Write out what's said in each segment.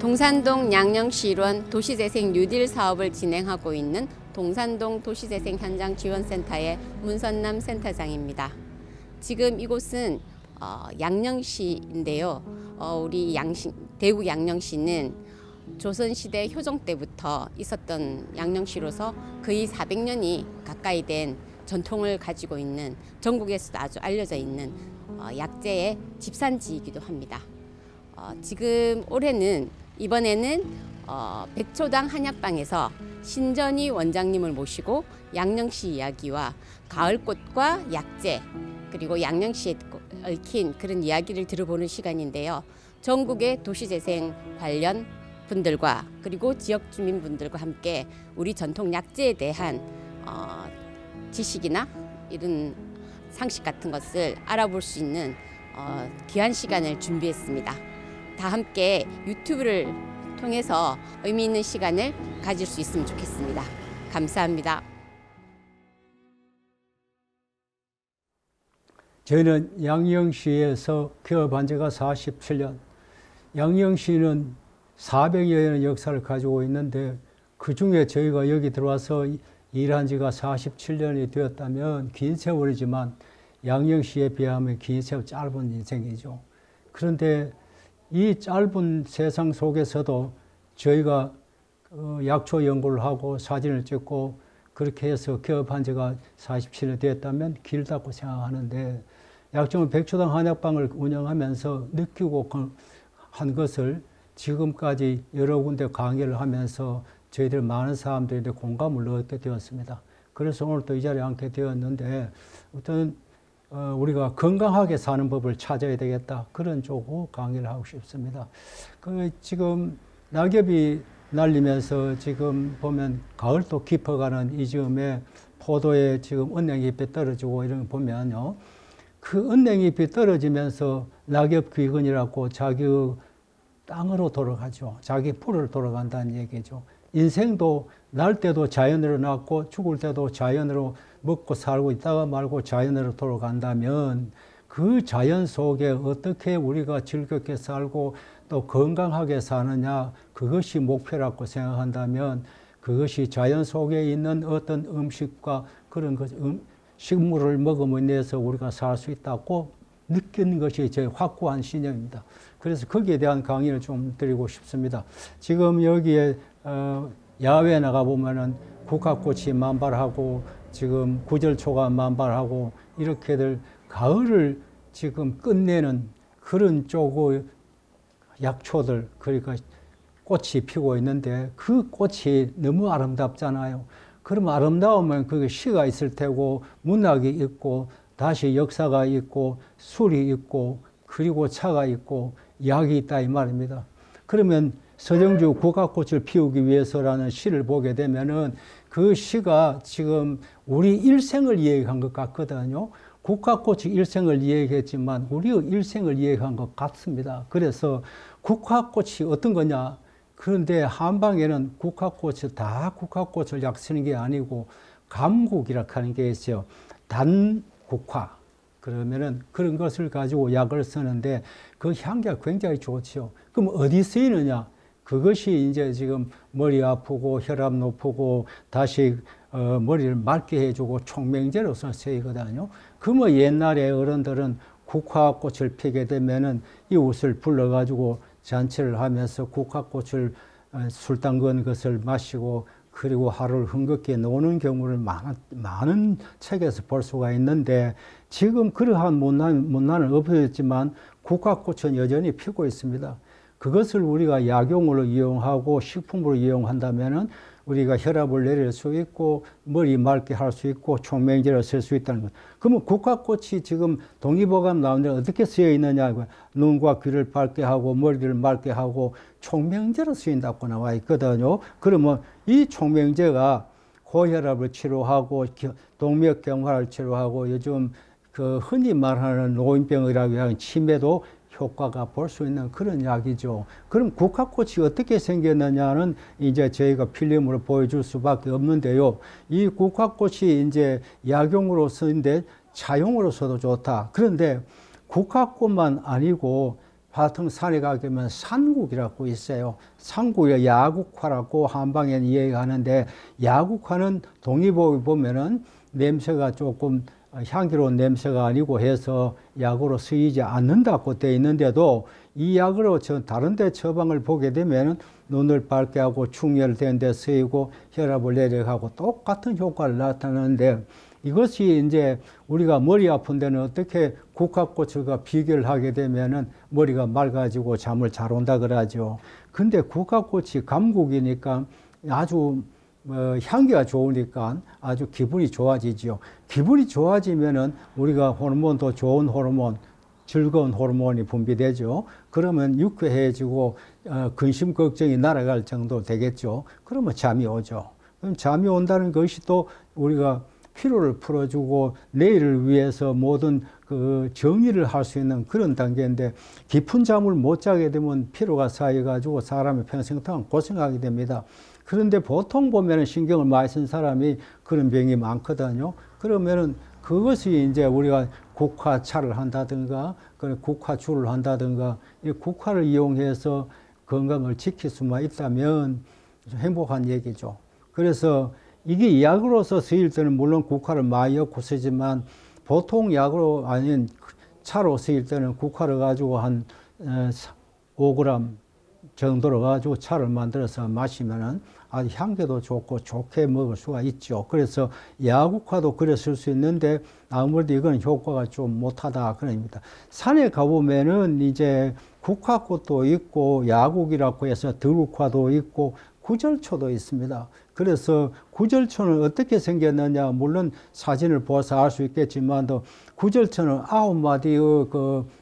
동산동 양령시 일원 도시재생 뉴딜 사업을 진행하고 있는 동산동 도시재생 현장 지원센터의 문선남 센터장입니다. 지금 이곳은 양령시인데요. 우리 대구 양령시는 조선시대 효종 때부터 있었던 양령시로서 거의 400년이 가까이 된 전통을 가지고 있는, 전국에서도 아주 알려져 있는 약재의 집산지이기도 합니다. 지금 이번에는 백초당 한약방에서 신전희 원장님을 모시고 양령시 이야기와 가을꽃과 약재, 그리고 양령시에 얽힌 그런 이야기를 들어보는 시간인데요. 전국의 도시재생 관련 분들과 그리고 지역 주민분들과 함께 우리 전통 약재에 대한 지식이나 이런 상식 같은 것을 알아볼 수 있는 귀한 시간을 준비했습니다. 다 함께 유튜브를 통해서 의미 있는 시간을 가질 수 있으면 좋겠습니다. 감사합니다. 저희는 양령시에서 개업한 지가 47년, 양령시는 400여 년의 역사를 가지고 있는데, 그중에 저희가 여기 들어와서 일한 지가 47년이 되었다면 긴 세월이지만 양령시에 비하면 긴 세월 짧은 인생이죠. 그런데 이 짧은 세상 속에서도 저희가 약초 연구를 하고 사진을 찍고 그렇게 해서 개업한 지가 47년 되었다면 길다고 생각하는데, 약정은 백초당 한약방을 운영하면서 느끼고 한 것을 지금까지 여러 군데 강의를 하면서 저희들 많은 사람들이 공감을 얻게 되었습니다. 그래서 오늘 또 이 자리에 앉게 되었는데, 어떤 우리가 건강하게 사는 법을 찾아야 되겠다, 그런 쪽으로 강의를 하고 싶습니다. 지금 낙엽이 날리면서 지금 보면 가을도 깊어가는 이 즈음에 포도에 지금 은행잎이 떨어지고 이런 거 보면요, 그 은행잎이 떨어지면서 낙엽 귀근이라고 자기의 땅으로 돌아가죠. 자기 풀을 돌아간다는 얘기죠. 인생도 날 때도 자연으로 났고 죽을 때도 자연으로 먹고 살고 있다가 말고 자연으로 돌아간다면, 그 자연 속에 어떻게 우리가 즐겁게 살고 또 건강하게 사느냐, 그것이 목표라고 생각한다면, 그것이 자연 속에 있는 어떤 음식과 그런 것, 식물을 먹음으로 인해서 우리가 살 수 있다고 느끼는 것이 제 확고한 신념입니다. 그래서 거기에 대한 강의를 좀 드리고 싶습니다. 지금 여기에 야외에 나가 보면은 국화꽃이 만발하고 지금 구절초가 만발하고 이렇게들 가을을 지금 끝내는 그런 쪽의 약초들, 그러니까 꽃이 피고 있는데, 그 꽃이 너무 아름답잖아요. 그럼 아름다우면 그게 시가 있을 테고 문학이 있고 다시 역사가 있고 술이 있고 그리고 차가 있고 약이 있다 이 말입니다. 그러면 서정주 국화꽃을 피우기 위해서라는 시를 보게 되면은 그 시가 지금 우리 일생을 이야기한 것 같거든요. 국화꽃이 일생을 이야기했지만 우리의 일생을 이야기한 것 같습니다. 그래서 국화꽃이 어떤 거냐? 그런데 한방에는 국화꽃이 다 국화꽃을 약 쓰는 게 아니고 감국이라고 하는 게 있어요. 단국화. 그러면은 그런 것을 가지고 약을 쓰는데 그 향기가 굉장히 좋죠. 그럼 어디 쓰이느냐? 그것이 이제 지금 머리 아프고 혈압 높고 다시 머리를 맑게 해주고 촉명제로서 쓰이거든요. 그러면 옛날에 어른들은 국화꽃을 피게 되면은 이웃을 불러가지고 잔치를 하면서 국화꽃을 술 담근 것을 마시고 그리고 하루를 흥겹게 노는 경우를 많은 책에서 볼 수가 있는데, 지금 그러한 문화는 없어졌지만 국화꽃은 여전히 피고 있습니다. 그것을 우리가 약용으로 이용하고 식품으로 이용한다면은 우리가 혈압을 내릴 수 있고 머리 맑게 할 수 있고 촉명제로 쓸 수 있다는 것. 그러면 국화꽃이 지금 동의보감 나오는데 어떻게 쓰여 있느냐? 눈과 귀를 밝게 하고 머리를 맑게 하고 촉명제로 쓰인다고 나와 있거든요. 그러면 이 촉명제가 고혈압을 치료하고 동맥경화를 치료하고 요즘 그 흔히 말하는 노인병이라고 하는 치매도 효과가 볼 수 있는 그런 약이죠. 그럼 국화꽃이 어떻게 생겼느냐는 이제 저희가 필름으로 보여줄 수밖에 없는데요. 이 국화꽃이 이제 약용으로 쓰는데 차용으로 써도 좋다. 그런데 국화꽃만 아니고 하여튼 산에 가게 되면 산국이라고 있어요. 산국이 야국화라고 한방에는 이야기하는데, 야국화는 동의보에 보면은 냄새가 조금 향기로운 냄새가 아니고 해서 약으로 쓰이지 않는다고 되어 있는데도, 이 약으로 다른 데 처방을 보게 되면 눈을 밝게 하고 충혈된 데 쓰이고 혈압을 내려가고 똑같은 효과를 나타내는데, 이것이 이제 우리가 머리 아픈 데는 어떻게 국화꽃과 비교를 하게 되면은 머리가 맑아지고 잠을 잘 온다 그러죠. 근데 국화꽃이 감국이니까 아주 향기가 좋으니까 아주 기분이 좋아지죠. 기분이 좋아지면은 우리가 호르몬도 좋은 호르몬, 즐거운 호르몬이 분비되죠. 그러면 유쾌해지고 근심 걱정이 날아갈 정도 되겠죠. 그러면 잠이 오죠. 그럼 잠이 온다는 것이 또 우리가 피로를 풀어주고 내일을 위해서 모든 그 정의를 할 수 있는 그런 단계인데, 깊은 잠을 못 자게 되면 피로가 쌓여가지고 사람이 평생 동안 고생하게 됩니다. 그런데 보통 보면은 신경을 많이 쓴 사람이 그런 병이 많거든요. 그러면은 그것이 이제 우리가 국화차를 한다든가, 국화주를 한다든가, 이 국화를 이용해서 건강을 지킬 수만 있다면 행복한 얘기죠. 그래서 이게 약으로서 쓰일 때는 물론 국화를 많이 엮고 쓰지만, 보통 약으로 아닌 차로 쓰일 때는 국화를 가지고 한 5g 정도로 가지고 차를 만들어서 마시면은 아주 향기도 좋고 좋게 먹을 수가 있죠. 그래서 야국화도 그래 쓸 수 있는데, 아무래도 이건 효과가 좀 못하다 그럽니다. 산에 가보면은 이제 국화꽃도 있고 야국이라고 해서 들국화도 있고 구절초도 있습니다. 그래서 구절초는 어떻게 생겼느냐, 물론 사진을 보아서 알 수 있겠지만도, 구절초는 9마디의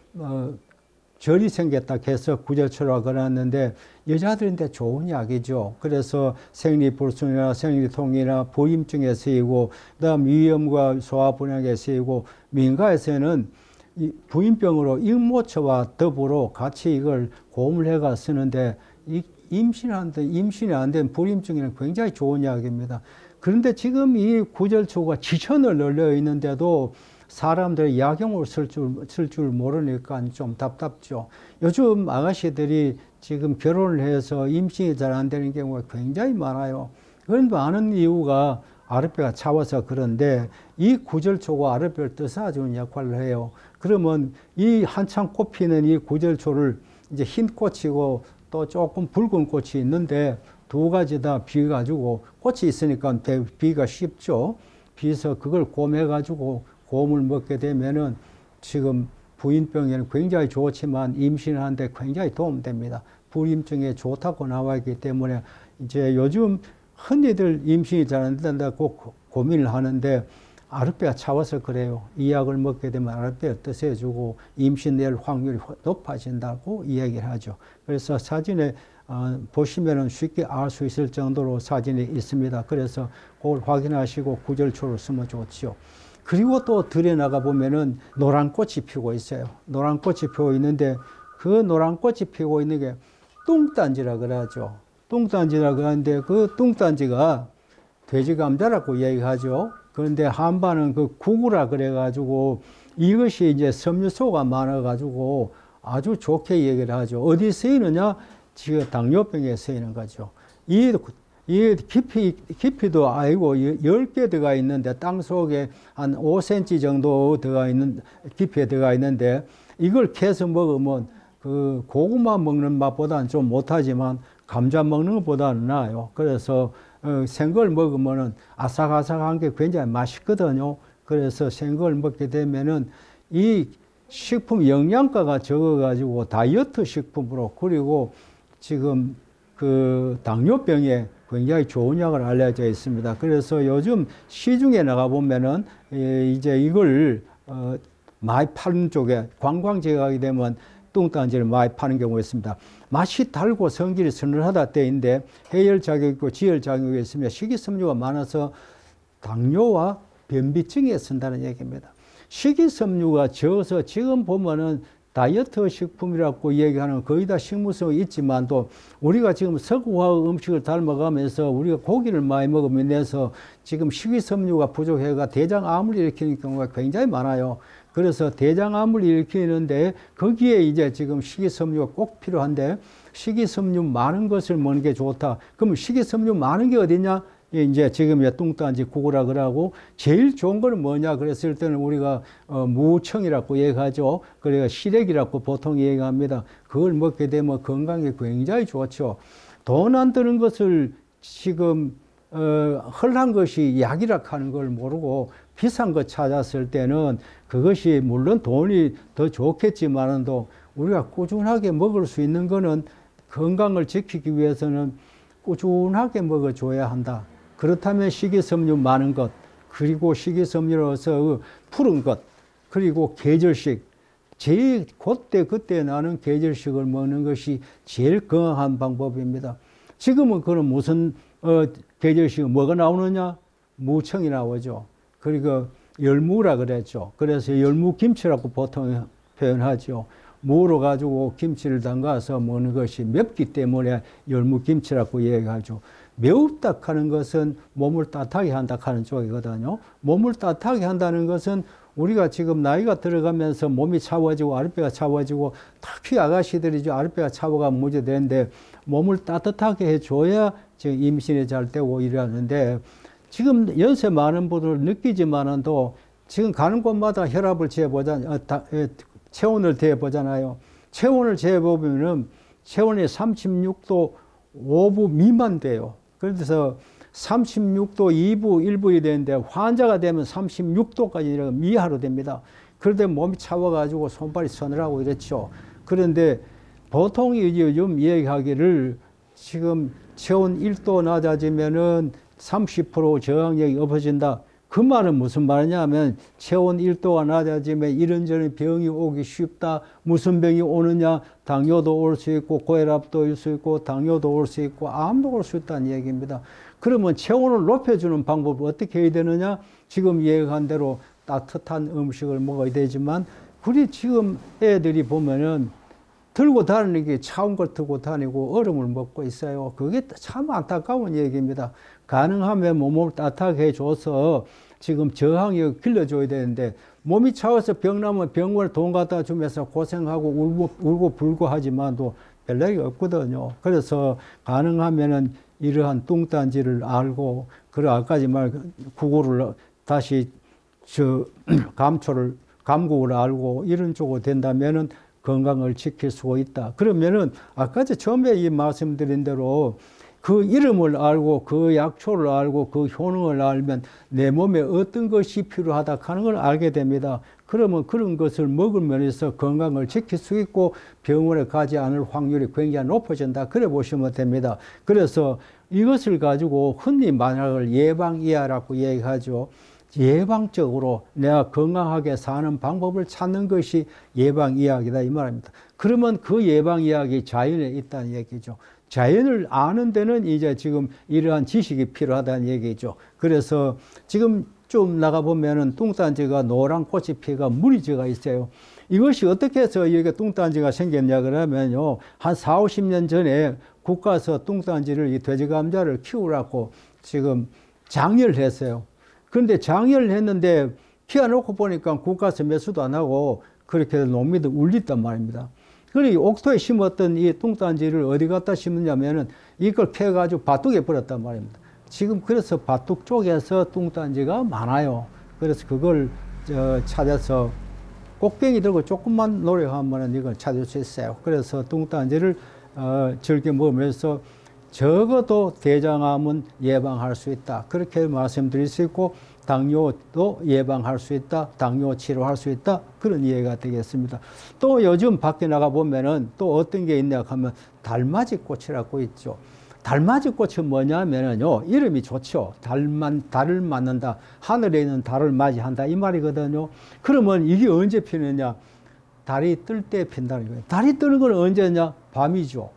절이 생겼다 해서 구절초라고 그랬는데, 여자들인데 좋은 약이죠. 그래서 생리불순이나 생리통이나 부임증에 쓰이고, 그다음 위염과 소화불량에 쓰이고, 민가에서는 이 부인병으로 익모초와 더불어 같이 이걸 고물해가 쓰는데, 임신이 안 된 불임증에는 굉장히 좋은 약입니다. 그런데 지금 이 구절초가 지천을 널려 있는데도 사람들이 약용으로 쓸 줄 모르니까 좀 답답죠. 요즘 아가씨들이 지금 결혼을 해서 임신이 잘 안 되는 경우가 굉장히 많아요. 그런 많은 이유가 아랫배가 차워서 그런데, 이 구절초가 아랫배를 뜨사주는 역할을 해요. 그러면 이 한창 꽃 피는 이 구절초를 이제 흰 꽃이고 또 조금 붉은 꽃이 있는데, 두 가지 다 비가지고, 꽃이 있으니까 비가 쉽죠. 비서 그걸 곰해가지고 곰을 먹게 되면은 지금 부인병에는 굉장히 좋지만 임신하는데 굉장히 도움됩니다. 불임증에 좋다고 나와 있기 때문에 이제 요즘 흔히들 임신이 잘 안 된다고 고민을 하는데, 아랫배가 차워서 그래요. 이 약을 먹게 되면 아랫배가 뜨세주고 임신될 확률이 높아진다고 이야기를 하죠. 그래서 사진에 보시면은 쉽게 알 수 있을 정도로 사진이 있습니다. 그래서 그걸 확인하시고 구절초를 쓰면 좋지요. 그리고 또 들에 나가 보면은 노란 꽃이 피고 있어요. 노란 꽃이 피고 있는데, 그 노란 꽃이 피고 있는 게 뚱딴지라 그러죠. 뚱딴지라 그러는데, 그 뚱딴지가 돼지감자라고 이야기하죠. 그런데 한반은 그 구구라 그래가지고, 이것이 이제 섬유소가 많아가지고 아주 좋게 얘기를 하죠. 어디 쓰이느냐? 지금 당뇨병에 쓰이는 거죠. 이 깊이도 아니고 10개 들어가 있는데, 땅 속에 한 5cm 정도 들어가 있는, 깊이에 들어가 있는데, 이걸 캐서 먹으면 그 고구마 먹는 맛보다는 좀 못하지만 감자 먹는 것보다는 나아요. 그래서 생걸 먹으면은 아삭아삭한 게 굉장히 맛있거든요. 그래서 생걸 먹게 되면은 이 식품 영양가가 적어가지고 다이어트 식품으로, 그리고 지금 그 당뇨병에 굉장히 좋은 약을 알려져 있습니다. 그래서 요즘 시중에 나가 보면은 이제 이걸 많이 파는 쪽에, 관광지에 가게 되면 뚱딴지를 많이 파는 경우가 있습니다. 맛이 달고 성질이 서늘하다 때인데, 해열작용이 있고 지혈작용이 있으며 식이섬유가 많아서 당뇨와 변비증에 쓴다는 얘기입니다. 식이섬유가 적어서 지금 보면은 다이어트 식품이라고 얘기하는 거의 다 식물성이 있지만도 우리가 지금 서구화 음식을 닮아가면서 우리가 고기를 많이 먹으면서 지금 식이섬유가 부족해가 대장암을 일으키는 경우가 굉장히 많아요. 그래서 대장암을 일으키는데 거기에 이제 지금 식이섬유가 꼭 필요한데 식이섬유 많은 것을 먹는 게 좋다. 그러면 식이섬유 많은 게 어디냐? 이제 지금 뚱딴지 구구라 그러고 제일 좋은 거는 뭐냐 그랬을 때는 우리가 무청이라고 얘기하죠. 그래가 시래기라고 보통 얘기합니다. 그걸 먹게 되면 건강에 굉장히 좋죠. 돈 안 드는 것을 지금 헐한 것이 약이라 하는 걸 모르고 비싼 거 찾았을 때는 그것이 물론 돈이 더 좋겠지만도 우리가 꾸준하게 먹을 수 있는 거는 건강을 지키기 위해서는 꾸준하게 먹어줘야 한다. 그렇다면 식이섬유 많은 것, 그리고 식이섬유로서 푸른 것, 그리고 계절식, 제일 그때 나는 계절식을 먹는 것이 제일 건강한 방법입니다. 지금은 그럼 무슨 계절식 뭐가 나오느냐? 무청이 나오죠. 그리고 열무라 그랬죠. 그래서 열무김치라고 보통 표현하죠. 무로 가지고 김치를 담가서 먹는 것이 맵기 때문에 열무김치라고 얘기하죠. 매웁다 하는 것은 몸을 따뜻하게 한다 하는 쪽이거든요. 몸을 따뜻하게 한다는 것은 우리가 지금 나이가 들어가면서 몸이 차워지고 아랫배가 차워지고 특히 아가씨들이죠. 아랫배가 차워가면 문제되는데 몸을 따뜻하게 해줘야 지금 임신이 잘 되고 이러는데 지금 연세 많은 분들 느끼지만도 지금 가는 곳마다 혈압을 재보잖아요. 체온을 재보잖아요. 체온을 재보면은 체온이 36도 5부 미만 돼요. 그래서 36도 2부 1부이 되는데 환자가 되면 36도까지 미하로 됩니다. 그런데 몸이 차워가지고 손발이 서늘하고 이렇죠. 그런데 보통 요즘 얘기하기를 지금 체온 1도 낮아지면은 30% 저항력이 없어진다. 그 말은 무슨 말이냐면 체온 1도가 낮아지면 이런저런 병이 오기 쉽다. 무슨 병이 오느냐? 당뇨도 올 수 있고 고혈압도 올 수 있고 당뇨도 올 수 있고 암도 올 수 있다는 얘기입니다. 그러면 체온을 높여주는 방법을 어떻게 해야 되느냐? 지금 얘기한 대로 따뜻한 음식을 먹어야 되지만 우리 지금 애들이 보면은 들고 다니는 게 차운 걸 들고 다니고 얼음을 먹고 있어요. 그게 참 안타까운 얘기입니다. 가능하면 몸을 따뜻하게 해줘서 지금 저항력을 길러줘야 되는데 몸이 차워서 병 나면 병원에 돈 갖다 주면서 고생하고 울고 불고 하지만도 별날이 없거든요. 그래서 가능하면은 이러한 뚱딴지를 알고 그리고 아까지 말 구구를 다시 감국을 알고 이런 쪽으로 된다면은 건강을 지킬 수가 있다. 그러면은 아까 처음에 이 말씀드린 대로 그 이름을 알고 그 약초를 알고 그 효능을 알면 내 몸에 어떤 것이 필요하다 하는 걸 알게 됩니다. 그러면 그런 것을 먹으면서 건강을 지킬 수 있고 병원에 가지 않을 확률이 굉장히 높아진다. 그래 보시면 됩니다. 그래서 이것을 가지고 흔히 만약을 예방이야라고 얘기하죠. 예방적으로 내가 건강하게 사는 방법을 찾는 것이 예방의학이다 이 말입니다. 그러면 그 예방의학이 자연에 있다는 얘기죠. 자연을 아는 데는 이제 지금 이러한 지식이 필요하다는 얘기죠. 그래서 지금 좀 나가보면은 뚱딴지가 노란 꽃이 피가 물이 져가 있어요. 이것이 어떻게 해서 여기가 뚱딴지가 생겼냐 그러면요. 한 4, 50년 전에 국가에서 뚱딴지를 이 돼지 감자를 키우라고 지금 장려를 했어요. 그런데 장려를 했는데 키워놓고 보니까 국가에서 매수도 안 하고 그렇게 농민들 울렸단 말입니다. 그리고 옥토에 심었던 이 뚱딴지를 어디 갖다 심느냐면은 이걸 캐가지고 밭둑에 버렸단 말입니다. 지금 그래서 밭둑 쪽에서 뚱딴지가 많아요. 그래서 그걸 찾아서 꼭병이 들고 조금만 노력하면은 이걸 찾을 수 있어요. 그래서 뚱딴지를 즐겨 먹으면서 적어도 대장암은 예방할 수 있다. 그렇게 말씀드릴 수 있고 당뇨도 예방할 수 있다. 당뇨 치료할 수 있다. 그런 이해가 되겠습니다. 또 요즘 밖에 나가보면은 또 어떤 게 있냐 하면 달맞이 꽃이라고 있죠. 달맞이 꽃은 뭐냐면요. 이름이 좋죠. 달을 맞는다. 하늘에 있는 달을 맞이한다. 이 말이거든요. 그러면 이게 언제 피느냐? 달이 뜰 때 핀다는 거예요. 달이 뜨는 건 언제냐? 밤이죠.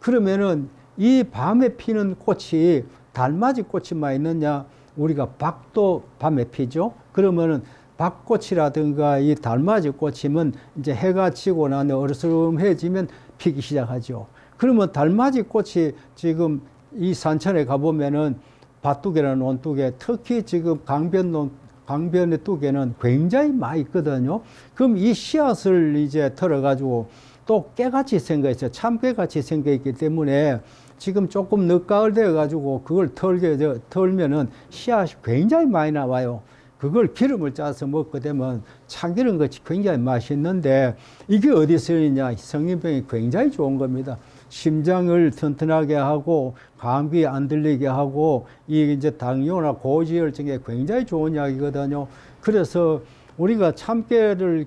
그러면은 이 밤에 피는 꽃이 달맞이 꽃이만 있느냐? 우리가 박도 밤에 피죠. 그러면은 박꽃이라든가 이 달맞이 꽃이면 이제 해가 지고 나면 어르스름해지면 피기 시작하죠. 그러면 달맞이 꽃이 지금 이 산천에 가보면은 밭두개나 논두개, 특히 지금 강변의 뚜개는 굉장히 많이 있거든요. 그럼 이 씨앗을 이제 털어가지고 또 깨같이 생겨있어요. 참깨같이 생겨있기 때문에 지금 조금 늦가을 되어가지고 그걸 털면은 씨앗이 굉장히 많이 나와요. 그걸 기름을 짜서 먹게 되면 참기름 같이 굉장히 맛있는데 이게 어디서 있냐? 성인병이 굉장히 좋은 겁니다. 심장을 튼튼하게 하고 감기 안 들리게 하고 이 이제 당뇨나 고지혈증에 굉장히 좋은 약이거든요. 그래서 우리가 참깨를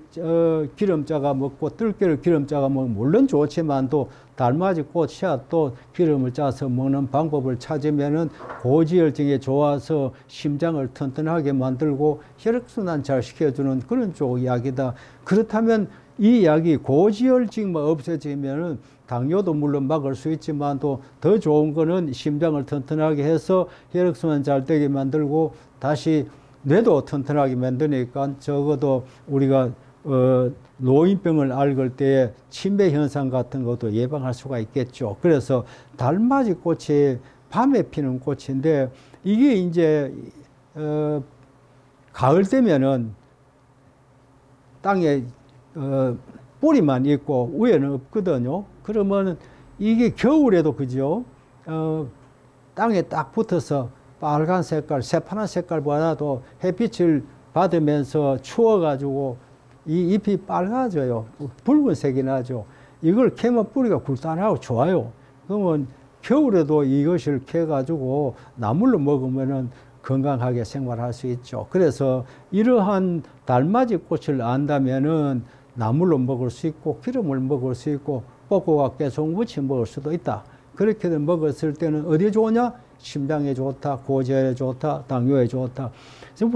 기름짜가 먹고 뜰깨를 기름짜가 먹으면 물론 좋지만도 달맞이 꽃 씨앗도 기름을 짜서 먹는 방법을 찾으면은 고지혈증에 좋아서 심장을 튼튼하게 만들고 혈액순환 잘 시켜주는 그런 쪽 약이다. 그렇다면 이 약이 고지혈증만 없어지면은 당뇨도 물론 막을 수 있지만 또 더 좋은 거는 심장을 튼튼하게 해서 혈액순환 잘 되게 만들고 다시 뇌도 튼튼하게 만드니까 적어도 우리가 노인병을 앓을 때에 치매 현상 같은 것도 예방할 수가 있겠죠. 그래서 달맞이 꽃이 밤에 피는 꽃인데 이게 이제 가을 되면은 땅에 뿌리만 있고 위에는 없거든요. 그러면 이게 겨울에도 그죠? 땅에 딱 붙어서 빨간 색깔, 새파란 색깔보다도 햇빛을 받으면서 추워가지고 이 잎이 빨가져요. 붉은색이 나죠. 이걸 캐면 뿌리가 굵단하고 좋아요. 그러면 겨울에도 이것을 캐가지고 나물로 먹으면은 건강하게 생활할 수 있죠. 그래서 이러한 달맞이 꽃을 안다면은 나물로 먹을 수 있고 기름을 먹을 수 있고 볶고가 계속 무쳐 먹을 수도 있다. 그렇게 먹었을 때는 어디에 좋으냐? 심장에 좋다, 고지혈에 좋다, 당뇨에 좋다. 지금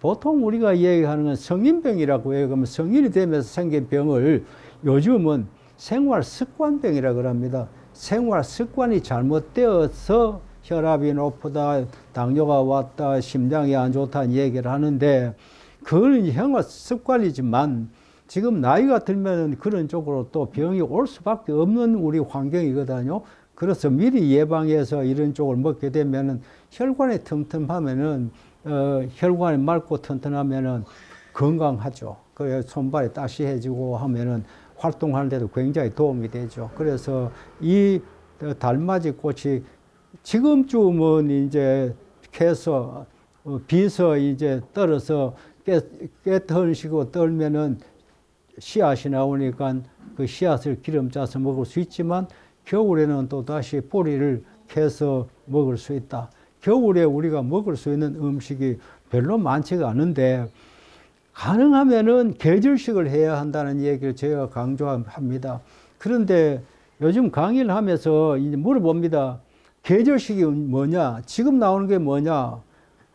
보통 우리가 얘기하는 건 성인병이라고 얘기하면 성인이 되면서 생긴 병을 요즘은 생활 습관병이라고 합니다. 생활 습관이 잘못되어서 혈압이 높다, 당뇨가 왔다, 심장이 안 좋다는 얘기를 하는데 그건 생활 습관이지만 지금 나이가 들면 그런 쪽으로 또 병이 올 수밖에 없는 우리 환경이거든요. 그래서 미리 예방해서 이런 쪽을 먹게 되면은 혈관이 튼튼하면은 혈관이 맑고 튼튼하면은 건강하죠. 그래서 손발이 따시해지고 하면은 활동하는 데도 굉장히 도움이 되죠. 그래서 이 달맞이 꽃이 지금쯤은 이제 캐서 비서 이제 떨어서 깨털시고 떨면은 씨앗이 나오니까 그 씨앗을 기름 짜서 먹을 수 있지만 겨울에는 또 다시 뿌리를 캐서 먹을 수 있다. 겨울에 우리가 먹을 수 있는 음식이 별로 많지가 않은데 가능하면은 계절식을 해야 한다는 얘기를 제가 강조합니다. 그런데 요즘 강의를 하면서 이제 물어봅니다. 계절식이 뭐냐? 지금 나오는 게 뭐냐?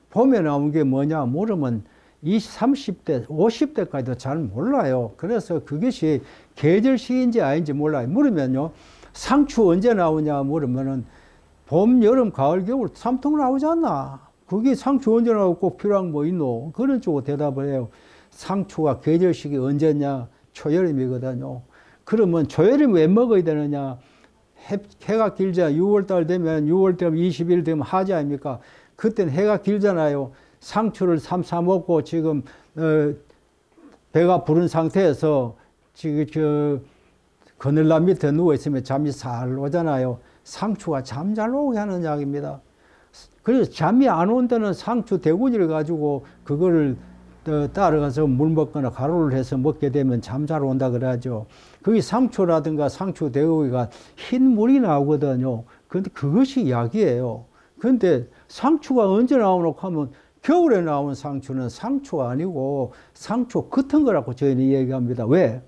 봄에 나오는 게 뭐냐? 물으면 20, 30대, 50대까지도 잘 몰라요. 그래서 그것이 계절식인지 아닌지 몰라요. 물으면요. 상추 언제 나오냐 물으면은 봄, 여름, 가을, 겨울 삼통 나오지 않나? 그게 상추 언제 나오고 꼭 필요한 뭐 있노? 그런 쪽으로 대답을 해요. 상추가 계절식이 언제냐? 초여름이거든요. 그러면 초여름 왜 먹어야 되느냐? 해가 길자 6월달 되면 6월 되면 20일 되면 하지 아닙니까? 그때는 해가 길잖아요. 상추를 삶아 먹고 지금 배가 부른 상태에서 지금 그늘남 밑에 누워 있으면 잠이 잘 오잖아요. 상추가 잠 잘 오게 하는 약입니다. 그래서 잠이 안 온다는 상추 대구지를 가지고 그거를 따라가서 물 먹거나 가루를 해서 먹게 되면 잠 잘 온다 그러죠. 거기 상추라든가 상추 대구기가 흰 물이 나오거든요. 그런데 그것이 약이에요. 그런데 상추가 언제 나오노 하면 겨울에 나온 상추는 상추가 아니고 상추 같은 거라고 저희는 얘기합니다. 왜?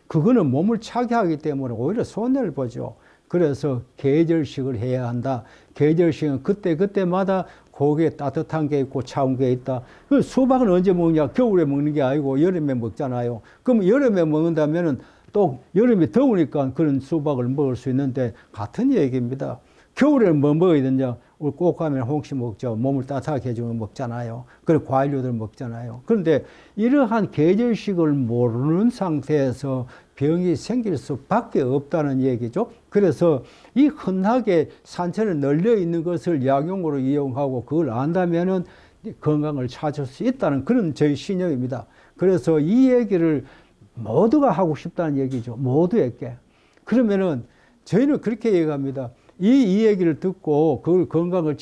그거는 몸을 차게 하기 때문에 오히려 손해를 보죠. 그래서 계절식을 해야 한다. 계절식은 그때마다 고기에 따뜻한 게 있고 차운 게 있다. 그 수박은 언제 먹냐? 겨울에 먹는 게 아니고 여름에 먹잖아요. 그럼 여름에 먹는다면은 또 여름이 더우니까 그런 수박을 먹을 수 있는데 같은 얘기입니다. 겨울에는 뭐 먹어야 되냐? 우리 꽃가면 홍시 먹죠. 몸을 따뜻하게 해주면 먹잖아요. 그리고 과일류들 먹잖아요. 그런데 이러한 계절식을 모르는 상태에서 병이 생길 수밖에 없다는 얘기죠. 그래서 이 흔하게 산천에 널려 있는 것을 약용으로 이용하고 그걸 안다면은 건강을 찾을 수 있다는 그런 저희 신념입니다. 그래서 이 얘기를 모두가 하고 싶다는 얘기죠. 모두에게. 그러면은 저희는 그렇게 얘기합니다. 이 얘기를 듣고 그걸 건강을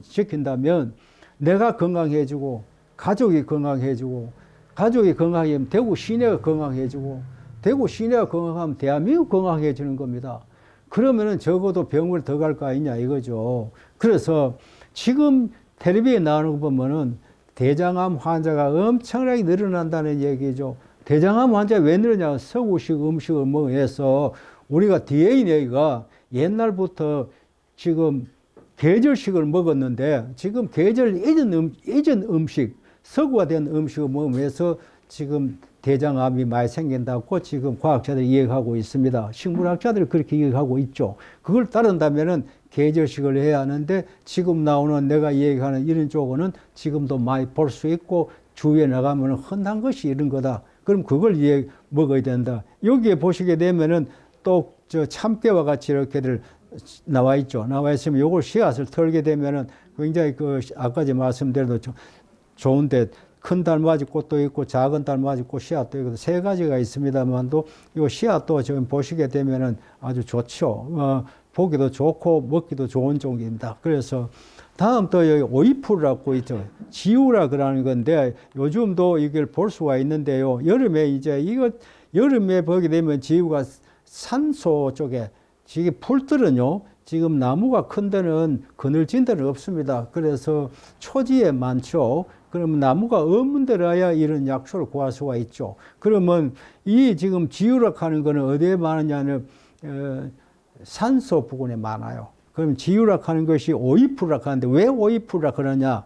지킨다면 내가 건강해지고 가족이 건강해지고 가족이 건강하면 대구 시내가 건강해지고 대구 시내가 건강하면 대한민국 건강해지는 겁니다. 그러면은 적어도 병원에 더 갈 거 아니냐 이거죠. 그래서 지금 텔레비에 나오는 거 보면은 대장암 환자가 엄청나게 늘어난다는 얘기죠. 대장암 환자가 왜 늘어냐? 서구식 음식을 먹어서 우리가 DNA가 옛날부터 지금 계절식을 먹었는데 지금 계절 이전 음식, 서구화된 음식을 먹으면서 지금 대장암이 많이 생긴다고 지금 과학자들이 이야기하고 있습니다. 식물학자들이 그렇게 이야기하고 있죠. 그걸 따른다면은 계절식을 해야 하는데 지금 나오는 내가 얘기하는 이런 쪽은 지금도 많이 볼 수 있고 주위에 나가면 흔한 것이 이런 거다. 그럼 그걸 먹어야 된다. 여기에 보시게 되면은 또 저 참깨와 같이 이렇게들 나와 있죠. 나와 있으면 요걸 씨앗을 털게 되면은 굉장히 그 아까 제 말씀대로 좋은데 큰 달맞이 꽃도 있고 작은 달맞이 꽃 씨앗도 있고 세 가지가 있습니다만도 이 씨앗도 지금 보시게 되면은 아주 좋죠. 보기도 좋고 먹기도 좋은 종입니다. 그래서 다음 또 여기 오이풀이라고 있죠. 지우라 그러는 건데 요즘도 이걸 볼 수가 있는데요. 여름에 이제 이거 여름에 보게 되면 지우가 산소 쪽에 지금 풀들은요. 지금 나무가 큰 데는 그늘진 데는 없습니다. 그래서 초지에 많죠. 그러면 나무가 없는 데라야 이런 약초를 구할 수가 있죠. 그러면 이 지금 지우락 하는 거는 어디에 많으냐면 산소 부근에 많아요. 그럼 지우락 하는 것이 오이풀락 하는데 왜 오이풀락 그러냐?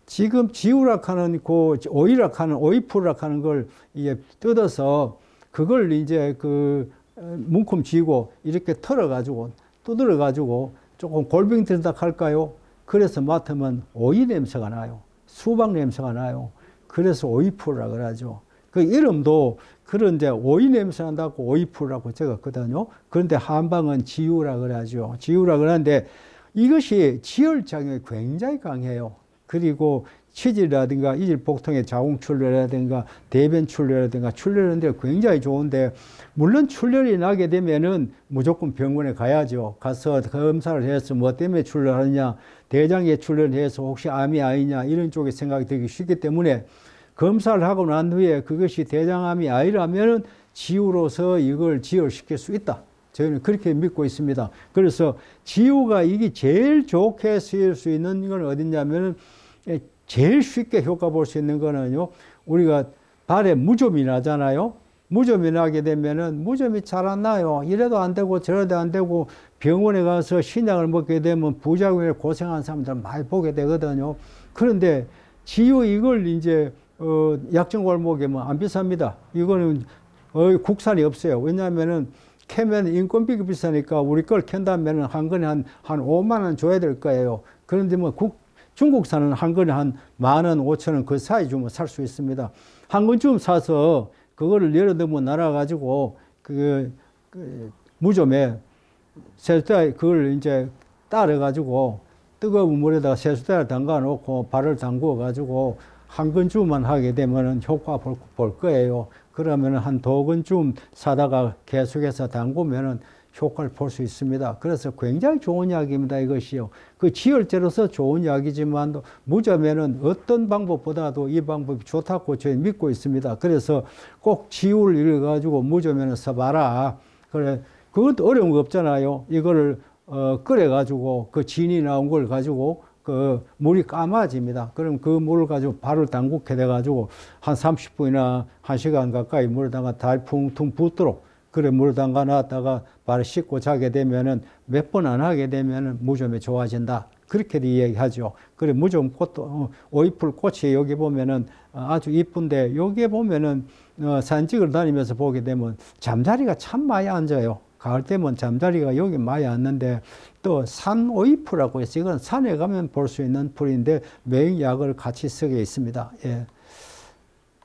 지금 지우락 하는 그 오이락 하는 오이풀락 하는 걸 이제 뜯어서 그걸 이제 그 문큼 쥐고 이렇게 털어가지고 두드려가지고 조금 골병 들다 할까요? 그래서 맡으면 오이 냄새가 나요. 수박 냄새가 나요. 그래서 오이풀이라 그러죠. 그 이름도 그런데 오이 냄새 난다고 오이풀이라고 적었거든요. 그런데 한방은 지우라 그러죠. 지우라 그러는데 이것이 지혈작용이 굉장히 강해요. 그리고 치질이라든가 이질복통의 자궁출혈이라든가 대변 출혈이라든가 출혈하는 데 굉장히 좋은데 물론 출혈이 나게 되면은 무조건 병원에 가야죠. 가서 검사를 해서 뭐 때문에 출혈하느냐 대장에 출혈해서 혹시 암이 아니냐 이런 쪽에 생각이 들기 쉽기 때문에 검사를 하고 난 후에 그것이 대장암이 아니라면은 지우로서 이걸 지혈시킬 수 있다. 저희는 그렇게 믿고 있습니다. 그래서 지우가 이게 제일 좋게 쓰일 수 있는 건 어딨냐면은 제일 쉽게 효과 볼 수 있는 거는요. 우리가 발에 무좀이 나잖아요. 무좀이 나게 되면은 무좀이 잘 안 나요. 이래도 안 되고 저래도 안 되고 병원에 가서 신약을 먹게 되면 부작용에 고생한 사람들 많이 보게 되거든요. 그런데 지우 이걸 이제 약정 골목에 뭐 안 비쌉니다. 이거는 국산이 없어요. 왜냐하면은 캐면 인건비가 비싸니까 우리 걸 캔다면은 한 건에 한 5만 원 줘야 될 거예요. 그런데 뭐 중국산은 한 건에 한 10,000원, 5,000원 그 사이 주면 살 수 있습니다. 한 건쯤 사서 그거를 예를 들면 날아가지고 그 무좀에 세수대 그걸 이제 따라가지고 뜨거운 물에다가 세수대를 담가 놓고 발을 담그어 가지고 한 건쯤만 하게 되면은 효과 볼 거예요. 그러면 한 2건쯤 사다가 계속해서 담그면은 효과를 볼 수 있습니다. 그래서 굉장히 좋은 약입니다. 이것이요. 그 지혈제로서 좋은 약이지만 무좀에는 어떤 방법보다도 이 방법이 좋다고 저희 믿고 있습니다. 그래서 꼭 지우를 이래가지고 무좀에는 써봐라. 그래, 그것도 어려운 거 없잖아요. 이거를 끓여가지고 그 진이 나온 걸 가지고 그 물이 까마집니다. 그럼 그 물을 가지고 발을 담그게 돼가지고 한 30분이나 1시간 가까이 물에다가 달 퉁퉁 붓도록 그래 물 담가 놨다가 발을 씻고 자게 되면은 몇 번 안 하게 되면은 무좀이 좋아진다. 그렇게도 이야기하죠. 그래 무좀 꽃도 오이풀 꽃이 여기 보면은 아주 이쁜데 여기에 보면은 산책을 다니면서 보게 되면 잠자리가 참 많이 앉아요. 가을 되면 잠자리가 여기 많이 왔는데 또 산오이풀이라고 해서 이건 산에 가면 볼 수 있는 풀인데 맹약을 같이 쓰게 있습니다. 예.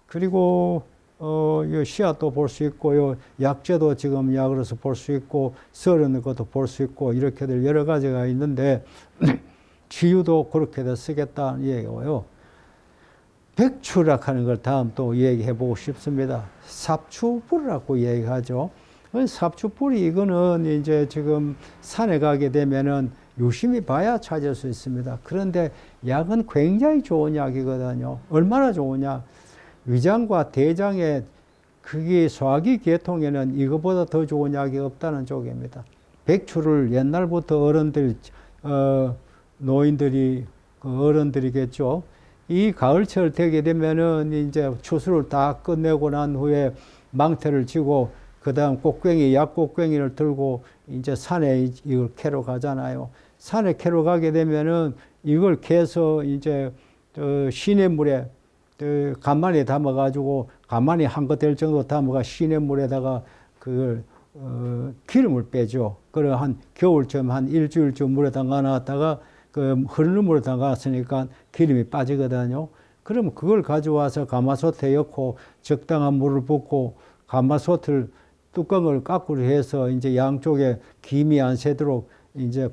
그리고 이 씨앗도 볼 수 있고요. 약재도 지금 약으로서 볼 수 있고 썰은 것도 볼 수 있고 이렇게들 여러 가지가 있는데 치유도 그렇게도 쓰겠다는 얘기고요. 백추라고 하는 걸 다음 또 얘기해 보고 싶습니다. 삽추불이라고 얘기하죠. 삽추불이 이거는 이제 지금 산에 가게 되면은 유심히 봐야 찾을 수 있습니다. 그런데 약은 굉장히 좋은 약이거든요. 얼마나 좋으냐. 위장과 대장의 그게 소화기 계통에는 이거보다 더 좋은 약이 없다는 쪽입니다. 백추를 옛날부터 어른들, 노인들이, 어른들이겠죠. 이 가을철 되게 되면은 이제 추수를 다 끝내고 난 후에 망태를 치고 그 다음 꽃괭이, 약꽃괭이를 들고 이제 산에 이걸 캐러 가잖아요. 산에 캐러 가게 되면은 이걸 캐서 이제 시냇물에 가만히 담아가지고 가만히 한 것 될 정도 담아가 시냇물에다가 그걸 기름을 빼죠. 그래 한 겨울쯤 한 일주일쯤 물에 담가 놨다가 그 흐르는 물에 담갔으니까 기름이 빠지거든요. 그러면 그걸 가져와서 가마솥에 넣고 적당한 물을 붓고 가마솥을 뚜껑을 까꾸로 해서 이제 양쪽에 김이 안 새도록 이제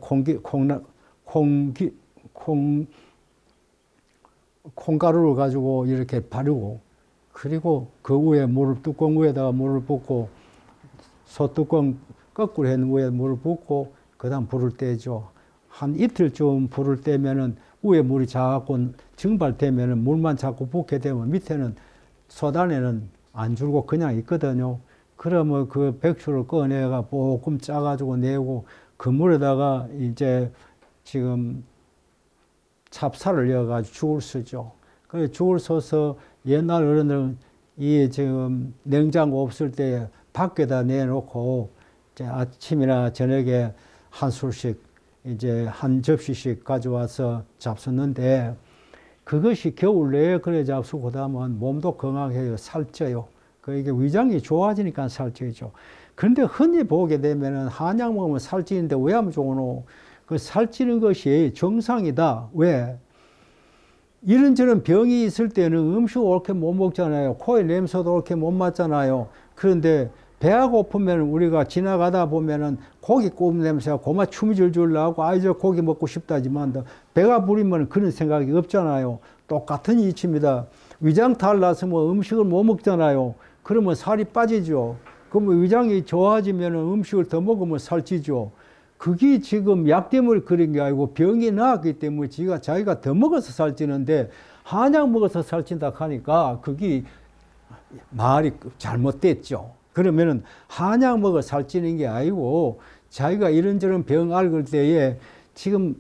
콩가루를 가지고 이렇게 바르고 그리고 그 위에 뚜껑 위에다가 물을 붓고 소뚜껑 거꾸로 한 위에 물을 붓고 그 다음 불을 떼죠. 한 이틀쯤 불을 떼면은 위에 물이 자꾸 증발되면은 물만 자꾸 붓게 되면 밑에는 솥안에는 안 줄고 그냥 있거든요. 그러면 그 백추를 꺼내가 조금 짜가지고 내고 그 물에다가 이제 지금 찹쌀을 넣어가지고 죽을 쓰죠. 그 죽을 써서 옛날 어른들은 이 지금 냉장고 없을 때 밖에다 내놓고 이제 아침이나 저녁에 한 술씩 이제 한 접시씩 가져와서 잡수는데 그것이 겨울 내에 그래 잡수고 나면 몸도 건강해요. 살쪄요. 그 이게 위장이 좋아지니까 살찌죠. 그런데 흔히 보게 되면은 한약 먹으면 살찌는데 왜 하면 좋노? 그 살찌는 것이 정상이다. 왜? 이런저런 병이 있을 때는 음식을 옳게 못 먹잖아요. 코에 냄새도 옳게 못 맡잖아요. 그런데 배가 고프면 우리가 지나가다 보면은 고기 구운 냄새가 고마 춤이 줄줄 나고 아이 저 고기 먹고 싶다지만 배가 부리면 그런 생각이 없잖아요. 똑같은 이치입니다. 위장탈 났으면 음식을 못 먹잖아요. 그러면 살이 빠지죠. 그러면 위장이 좋아지면 음식을 더 먹으면 살찌죠. 그게 지금 약 때문에 그런 게 아니고 병이 나았기 때문에 자기가 더 먹어서 살찌는데 한약 먹어서 살찐다 하니까 그게 말이 잘못됐죠. 그러면은 한약 먹어 살찌는 게 아니고 자기가 이런저런 병 앓을 때에 지금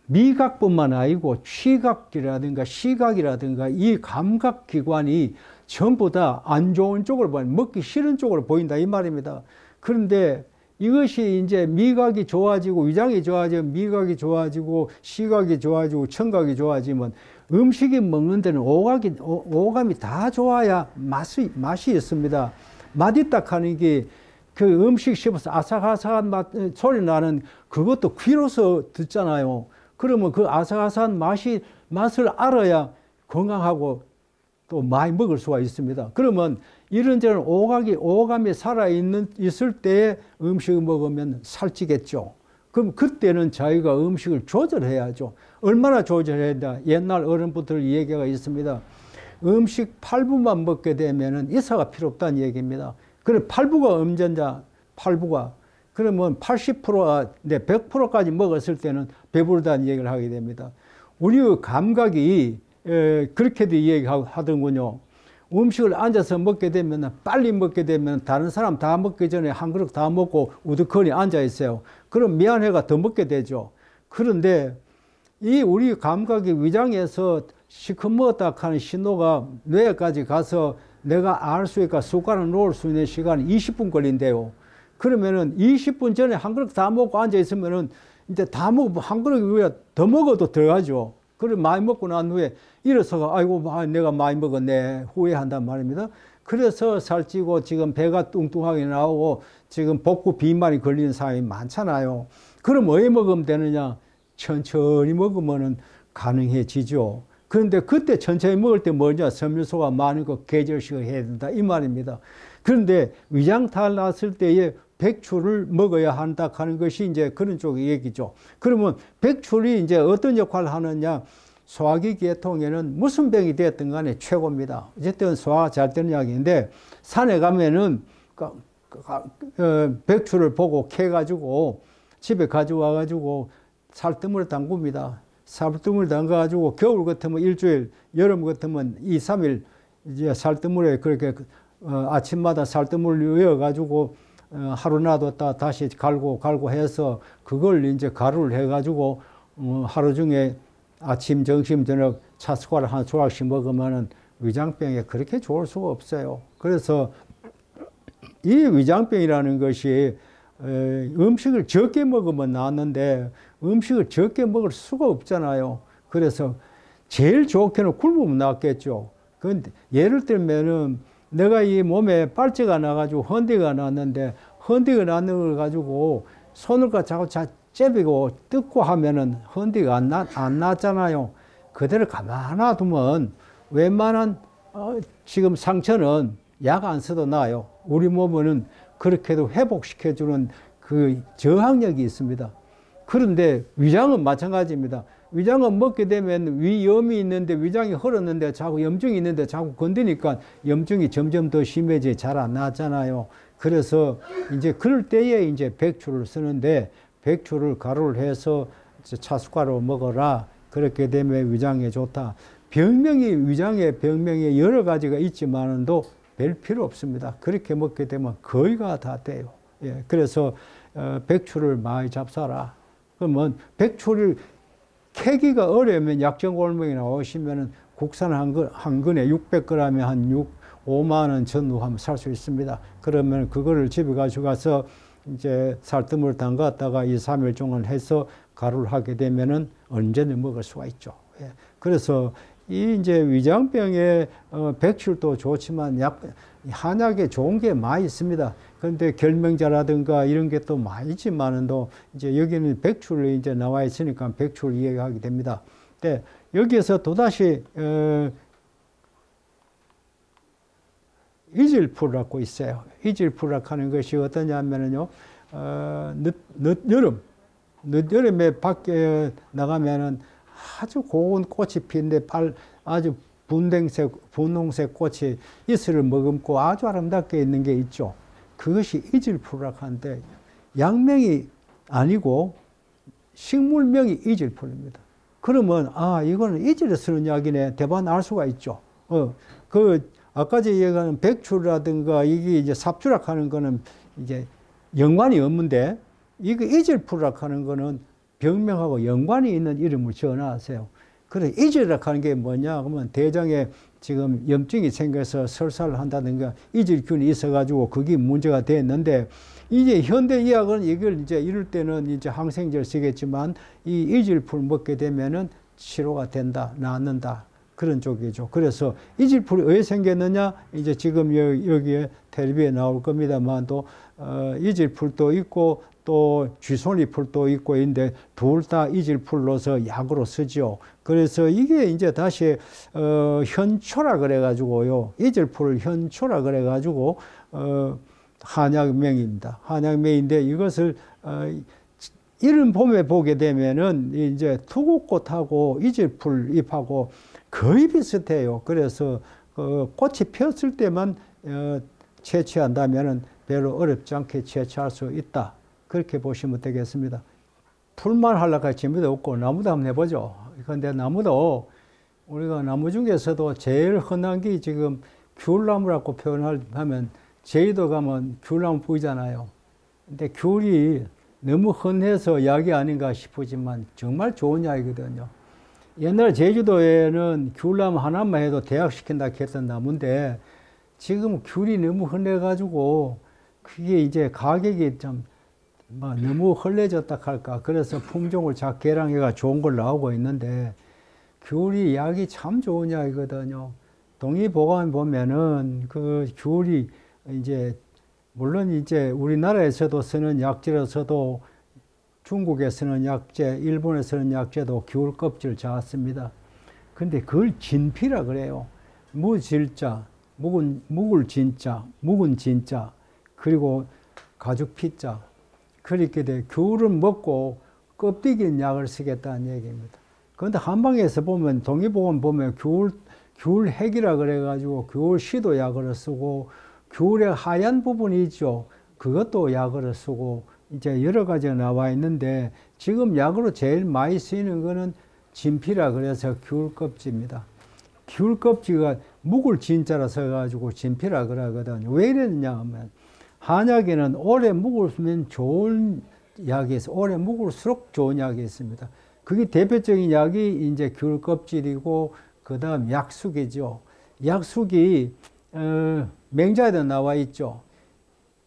미각뿐만 아니고 취각이라든가 시각이라든가 이 감각기관이 전부 다 안 좋은 쪽으로 보인다. 먹기 싫은 쪽으로 보인다 이 말입니다. 그런데 이것이 이제 미각이 좋아지고 위장이 좋아지면 미각이 좋아지고 시각이 좋아지고 청각이 좋아지면 음식이 먹는 데는 오감이 다 좋아야 맛이 있습니다. 맛있다 하는 게 그 음식 씹어서 아삭아삭한 소리 나는 그것도 귀로서 듣잖아요. 그러면 그 아삭아삭한 맛을 알아야 건강하고 또 많이 먹을 수가 있습니다. 그러면 이런저런 오감이 있을 때에 음식을 먹으면 살찌겠죠. 그럼 그때는 자기가 음식을 조절해야죠. 얼마나 조절해야 된다. 옛날 어른부터 얘기가 있습니다. 음식 8부만 먹게 되면은 이사가 필요 없다는 얘기입니다. 그래 8부가 엄전자 8부가 그러면 80%가 100%까지 먹었을 때는 배부르다는 얘기를 하게 됩니다. 우리 감각이 그렇게도 얘기하더군요. 음식을 앉아서 먹게 되면 빨리 먹게 되면 다른 사람 다 먹기 전에 한 그릇 다 먹고 우두커니 앉아 있어요. 그럼 미안해가 더 먹게 되죠. 그런데 이 우리 감각이 위장에서 시큼 먹었다 하는 신호가 뇌까지 가서 내가 알 수 있고 숟가락 놓을 수 있는 시간이 20분 걸린대요. 그러면은 20분 전에 한 그릇 다 먹고 앉아 있으면은 이제 다 먹고 한 그릇 위에 더 먹어도 들어가죠. 그걸 많이 먹고 난 후에 일어서가 아이고 내가 많이 먹었네 후회한단 말입니다. 그래서 살찌고 지금 배가 뚱뚱하게 나오고 지금 복부 비만이 걸리는 사람이 많잖아요. 그럼 왜 먹으면 되느냐? 천천히 먹으면 가능해지죠. 그런데 그때 천천히 먹을 때 뭐냐? 섬유소가 많은 거 계절식을 해야 된다 이 말입니다. 그런데 위장탈 났을 때에 백출을 먹어야 한다 하는 것이 이제 그런 쪽의 얘기죠. 그러면 백출이 이제 어떤 역할을 하느냐? 소화기 계통에는 무슨 병이 됐든 간에 최고입니다. 어쨌든 소화가 잘 되는 약인데 산에 가면은 백출을 보고 캐가지고 집에 가져와가지고 살뜨물에 담굽니다. 살뜨물 담가가지고 겨울 같으면 일주일, 여름 같으면 2, 3일 이제 살뜨물에 그렇게 아침마다 살뜨물을 넣어가지고 하루 놔뒀다 다시 갈고 해서 그걸 이제 가루를 해가지고 하루 중에 아침, 점심, 저녁 차숟가락 한 조각씩 먹으면은 위장병에 그렇게 좋을 수가 없어요. 그래서 이 위장병이라는 것이 음식을 적게 먹으면 낫는데 음식을 적게 먹을 수가 없잖아요. 그래서 제일 좋게는 굶으면 낫겠죠. 그런데 예를 들면은 내가 이 몸에 빨치가 나가지고 헌디가 났는데 헌디가 나는 걸 가지고 손을 자꾸 째비고 뜯고 하면은 헌디가 안 났잖아요. 그대로 가만히 두면 웬만한 지금 상처는 약 안 써도 나아요. 우리 몸은 그렇게도 회복시켜주는 그 저항력이 있습니다. 그런데 위장은 마찬가지입니다. 위장은 먹게 되면 위염이 있는데 위장이 헐었는데 자꾸 염증이 있는데 자꾸 건드니까 염증이 점점 더 심해져 잘 안 나잖아요. 그래서 이제 그럴 때에 이제 백출을 쓰는데 백출을 가루를 해서 차숟가락으로 먹어라. 그렇게 되면 위장에 좋다. 위장의 병명이 여러 가지가 있지만도 별 필요 없습니다. 그렇게 먹게 되면 거의가 다 돼요. 예, 그래서 백출을 많이 잡숴라. 그러면 백출을 캐기가 어려우면 약정골목에 나오시면은 국산 한 근에 600g에 한 5만 원 전후 하면 살 수 있습니다. 그러면 그거를 집에 가져가서 이제 살뜨물 담갔다가 2, 3일 동안 해서 가루를 하게 되면은 언제든 먹을 수가 있죠. 예. 그래서 이 이제 위장병에 백출도 좋지만 한약에 좋은 게 많이 있습니다. 그런데 결명자라든가 이런 게 또 많이 있지만도 이제 여기는 백출이 이제 나와 있으니까 백출 이야기하게 됩니다. 근데 여기에서 또다시 이질풀이라고 있어요. 이질풀이라고 하는 것이 어떠냐면요, 늦여름에 밖에 나가면은 아주 고운 꽃이 피는데 아주 분홍색 꽃이 이슬을 머금고 아주 아름답게 있는 게 있죠. 그것이 이질풀이라고 하는데 약명이 아니고 식물명이 이질풀입니다. 그러면 이거는 이질에 쓰는 약이네 대반 알 수가 있죠. 아까 제가 얘기하는 백출이라든가 이게 이제 삽주락 하는 거는 이제 연관이 없는데 이거 이질풀이라고 하는 거는 병명하고 연관이 있는 이름을 지어놨어요. 그래 이질이라고 하는 게 뭐냐 그러면 대장에 지금 염증이 생겨서 설사를 한다든가 이질균이 있어가지고 그게 문제가 됐는데 이제 현대의학은 이걸 이제 이럴 때는 이제 항생제를 쓰겠지만 이 이질풀 먹게 되면은 치료가 된다, 낫는다. 그런 쪽이죠. 그래서 이질풀이 왜 생겼느냐? 이제 지금 여기에 텔레비에 나올 겁니다만 또 이질풀도 있고 또 쥐손이풀도 있고 있는데 둘 다 이질풀로서 약으로 쓰죠. 그래서 이게 이제 다시 현초라 그래가지고요. 이질풀을 현초라 그래가지고 한약명입니다. 한약명인데 이것을 이런 봄에 보게 되면은 이제 투구꽃하고 이질풀 잎하고 거의 비슷해요. 그래서 꽃이 폈을 때만 채취한다면은 별로 어렵지 않게 채취할 수 있다. 그렇게 보시면 되겠습니다. 풀만 하려고 할 재미도 없고 나무도 한번 해보죠. 그런데 나무도 우리가 나무 중에서도 제일 흔한 게 지금 귤나무라고 표현하면 제주도 가면 귤나무 보이잖아요. 근데 귤이 너무 흔해서 약이 아닌가 싶지만 정말 좋은 약이거든요. 옛날 제주도에는 귤나무 하나만 해도 대학시킨다 했던 나무인데 지금 귤이 너무 흔해가지고 그게 이제 가격이 좀 너무 흔해졌다 할까. 그래서 품종을 잘 개량해가 좋은 걸 나오고 있는데 귤이 약이 참 좋은 약이거든요. 동의보감 보면은 그 귤이 이제 물론 이제 우리나라에서도 쓰는 약재로서도 중국에서는 약재, 일본에서는 약재도 귤 껍질 잡습니다. 근데 그걸 진피라 그래요. 무질자, 묵을 진자, 묵은 진자, 그리고 가죽 피자. 그렇게 돼 귤은 먹고 껍데기는 약을 쓰겠다는 얘기입니다. 그런데 한방에서 보면 동의보감 보면 귤핵이라 그래가지고 귤씨도 약으로 쓰고 귤의 하얀 부분이 있죠. 그것도 약으로 쓰고 이제 여러 가지가 나와 있는데 지금 약으로 제일 많이 쓰이는 거는 진피라 그래서 귤 껍질입니다. 귤 껍질가 묵을 진자라 써가지고 진피라 그러거든요. 왜 이랬냐 하면 한약에는 오래 묵으면 좋은 약이 있어요. 오래 묵을수록 좋은 약이 있습니다. 그게 대표적인 약이 이제 귤 껍질이고 그 다음 약숙이죠. 약숙이 맹자에도 나와 있죠.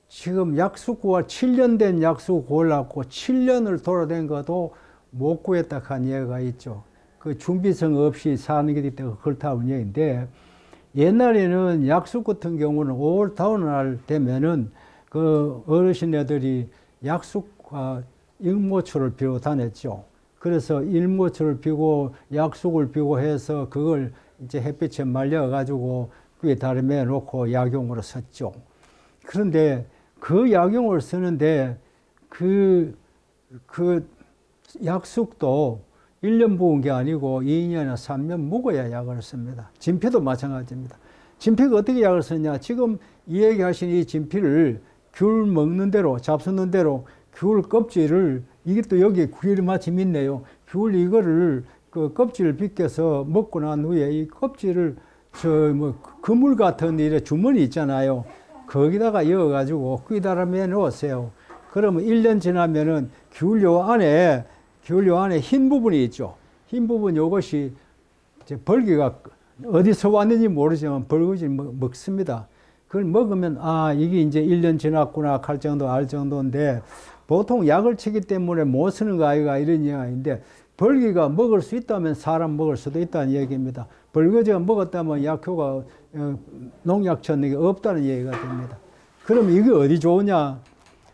지금 약숙구가 7년 된 약숙 골랐고 7년을 돌아댄 것도 못 구했다 한 예가 있죠. 그 준비성 없이 사는 게 있다고 그렇다는 얘기인데 옛날에는 약숙 같은 경우는 5월 다운 날 되면은 그 어르신애들이 약숙과 일모초를 피고 다녔죠. 그래서 일모초를 피고 약숙을 피고 해서 그걸 이제 햇빛에 말려가지고 그에 다림에 놓고 약용으로 썼죠. 그런데 그 약용을 쓰는데 그 약숙도 1년 부은 게 아니고 2년이나 3년 묵어야 약을 씁니다. 진피도 마찬가지입니다. 진피가 어떻게 약을 쓰냐. 지금 이 얘기하신 이 진피를 귤 먹는 대로, 잡수는 대로 귤 껍질을, 이게 또 여기에 귤이 마침 있네요. 귤 이거를 그 껍질을 벗겨서 먹고 난 후에 이 껍질을 그물 같은 이래 주머니 있잖아요. 거기다가 이어가지고 끄다람에 놓으세요. 그러면 1년 지나면은 귤 안에 흰 부분이 있죠. 흰 부분 요것이 이제 벌기가 어디서 왔는지 모르지만 벌거지 먹습니다. 그걸 먹으면 아 이게 이제 1년 지났구나 할 정도 알 정도인데 보통 약을 치기 때문에 못 쓰는 거 아이가 이런 얘기인데 벌기가 먹을 수 있다면 사람 먹을 수도 있다는 얘기입니다. 벌거지가 먹었다면 약효가 농약 쳤는 게 없다는 얘기가 됩니다. 그럼 이게 어디 좋으냐?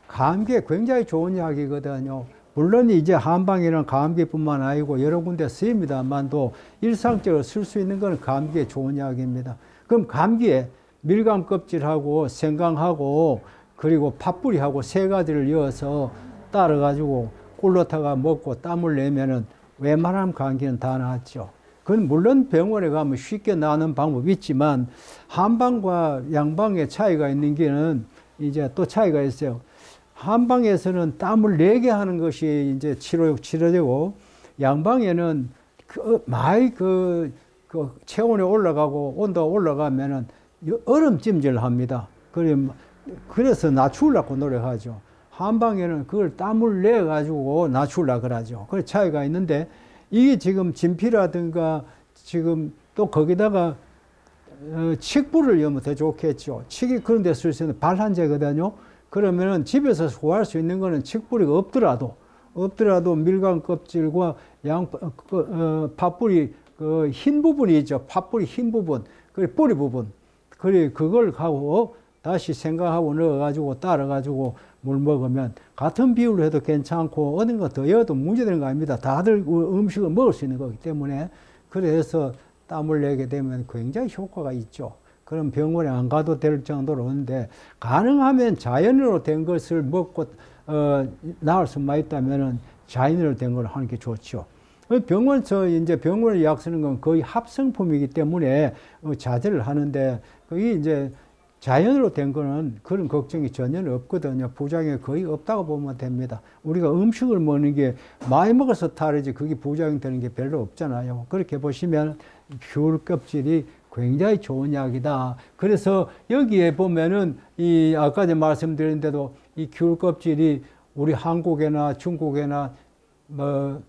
감기에 굉장히 좋은 약이거든요. 물론 이제 한방에는 감기뿐만 아니고 여러 군데 쓰입니다만도 일상적으로 쓸 수 있는 것은 감기에 좋은 약입니다. 그럼 감기에 밀감 껍질하고 생강하고 그리고 팥뿌리하고 세 가지를 이어서 따라가지고 꿀로다가 먹고 땀을 내면은 웬만한 감기는 다 낫죠. 그건 물론 병원에 가면 쉽게 나는 방법이 있지만 한방과 양방의 차이가 있는 게는 이제 또 차이가 있어요. 한방에서는 땀을 내게 하는 것이 이제 치료되고 양방에는 많이 그 체온이 올라가고 온도가 올라가면은 얼음찜질합니다. 그래서 낮추려고 노력하죠. 한방에는 그걸 땀을 내 가지고 낮추려고 그러죠. 그 차이가 있는데 이게 지금 진피라든가 지금 또 거기다가 칡불을 넣으면 더 좋겠죠. 칡이 그런 데 쓸 수 있는 발한제거든요. 그러면은 집에서 구할 수 있는 거는 칡뿌리가 없더라도 밀감 껍질과 팥뿌리 그 흰 부분이 있죠. 팥뿌리 흰 부분, 그리고 뿌리 부분. 그걸 하고 다시 생강하고 넣어가지고 따라가지고 물 먹으면 같은 비율로 해도 괜찮고 어느 것 더 여도 문제되는 거 아닙니다. 다들 음식을 먹을 수 있는 거기 때문에 그래서 땀을 내게 되면 굉장히 효과가 있죠. 그럼 병원에 안 가도 될 정도로 오는데 가능하면 자연으로 된 것을 먹고 나을 수만 있다면은 자연으로 된 걸 하는 게 좋죠. 이제 병원에 약 쓰는 건 거의 합성품이기 때문에 자제를 하는데 그게 이제 자연으로 된 거는 그런 걱정이 전혀 없거든요. 부작용이 거의 없다고 보면 됩니다. 우리가 음식을 먹는 게 많이 먹어서 탈이지 그게 부작용 되는 게 별로 없잖아요. 그렇게 보시면 귤 껍질이 굉장히 좋은 약이다. 그래서 여기에 보면은 이 아까 전에 말씀드렸는데도 이 귤 껍질이 우리 한국이나 중국이나 뭐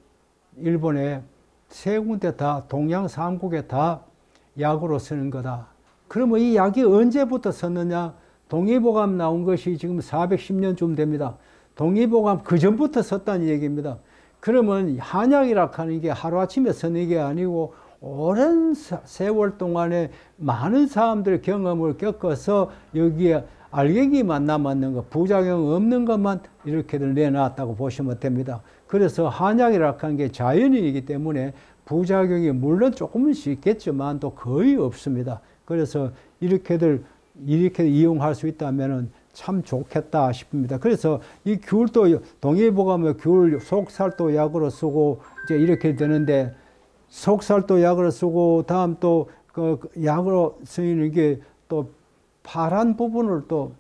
일본에 세 군데 다 동양 3국에 다 약으로 쓰는 거다. 그러면 이 약이 언제부터 썼느냐? 동의보감 나온 것이 지금 410년쯤 됩니다. 동의보감 그 전부터 썼다는 얘기입니다. 그러면 한약이라 하는 게 하루아침에 쓰는 게 아니고 오랜 세월 동안에 많은 사람들의 경험을 겪어서 여기에 알갱이만 남았는 것, 부작용 없는 것만 이렇게들 내놨다고 보시면 됩니다. 그래서 한약이라고 하는 게 자연이기 때문에 부작용이 물론 조금씩 있겠지만 또 거의 없습니다. 그래서 이렇게 이용할 수 있다면 참 좋겠다 싶습니다. 그래서 이 귤도 동의보감을 귤 속살도 약으로 쓰고 이제 이렇게 되는데, 속살도 약으로 쓰고 다음 또 그 약으로 쓰이는 게 또 파란 부분을 또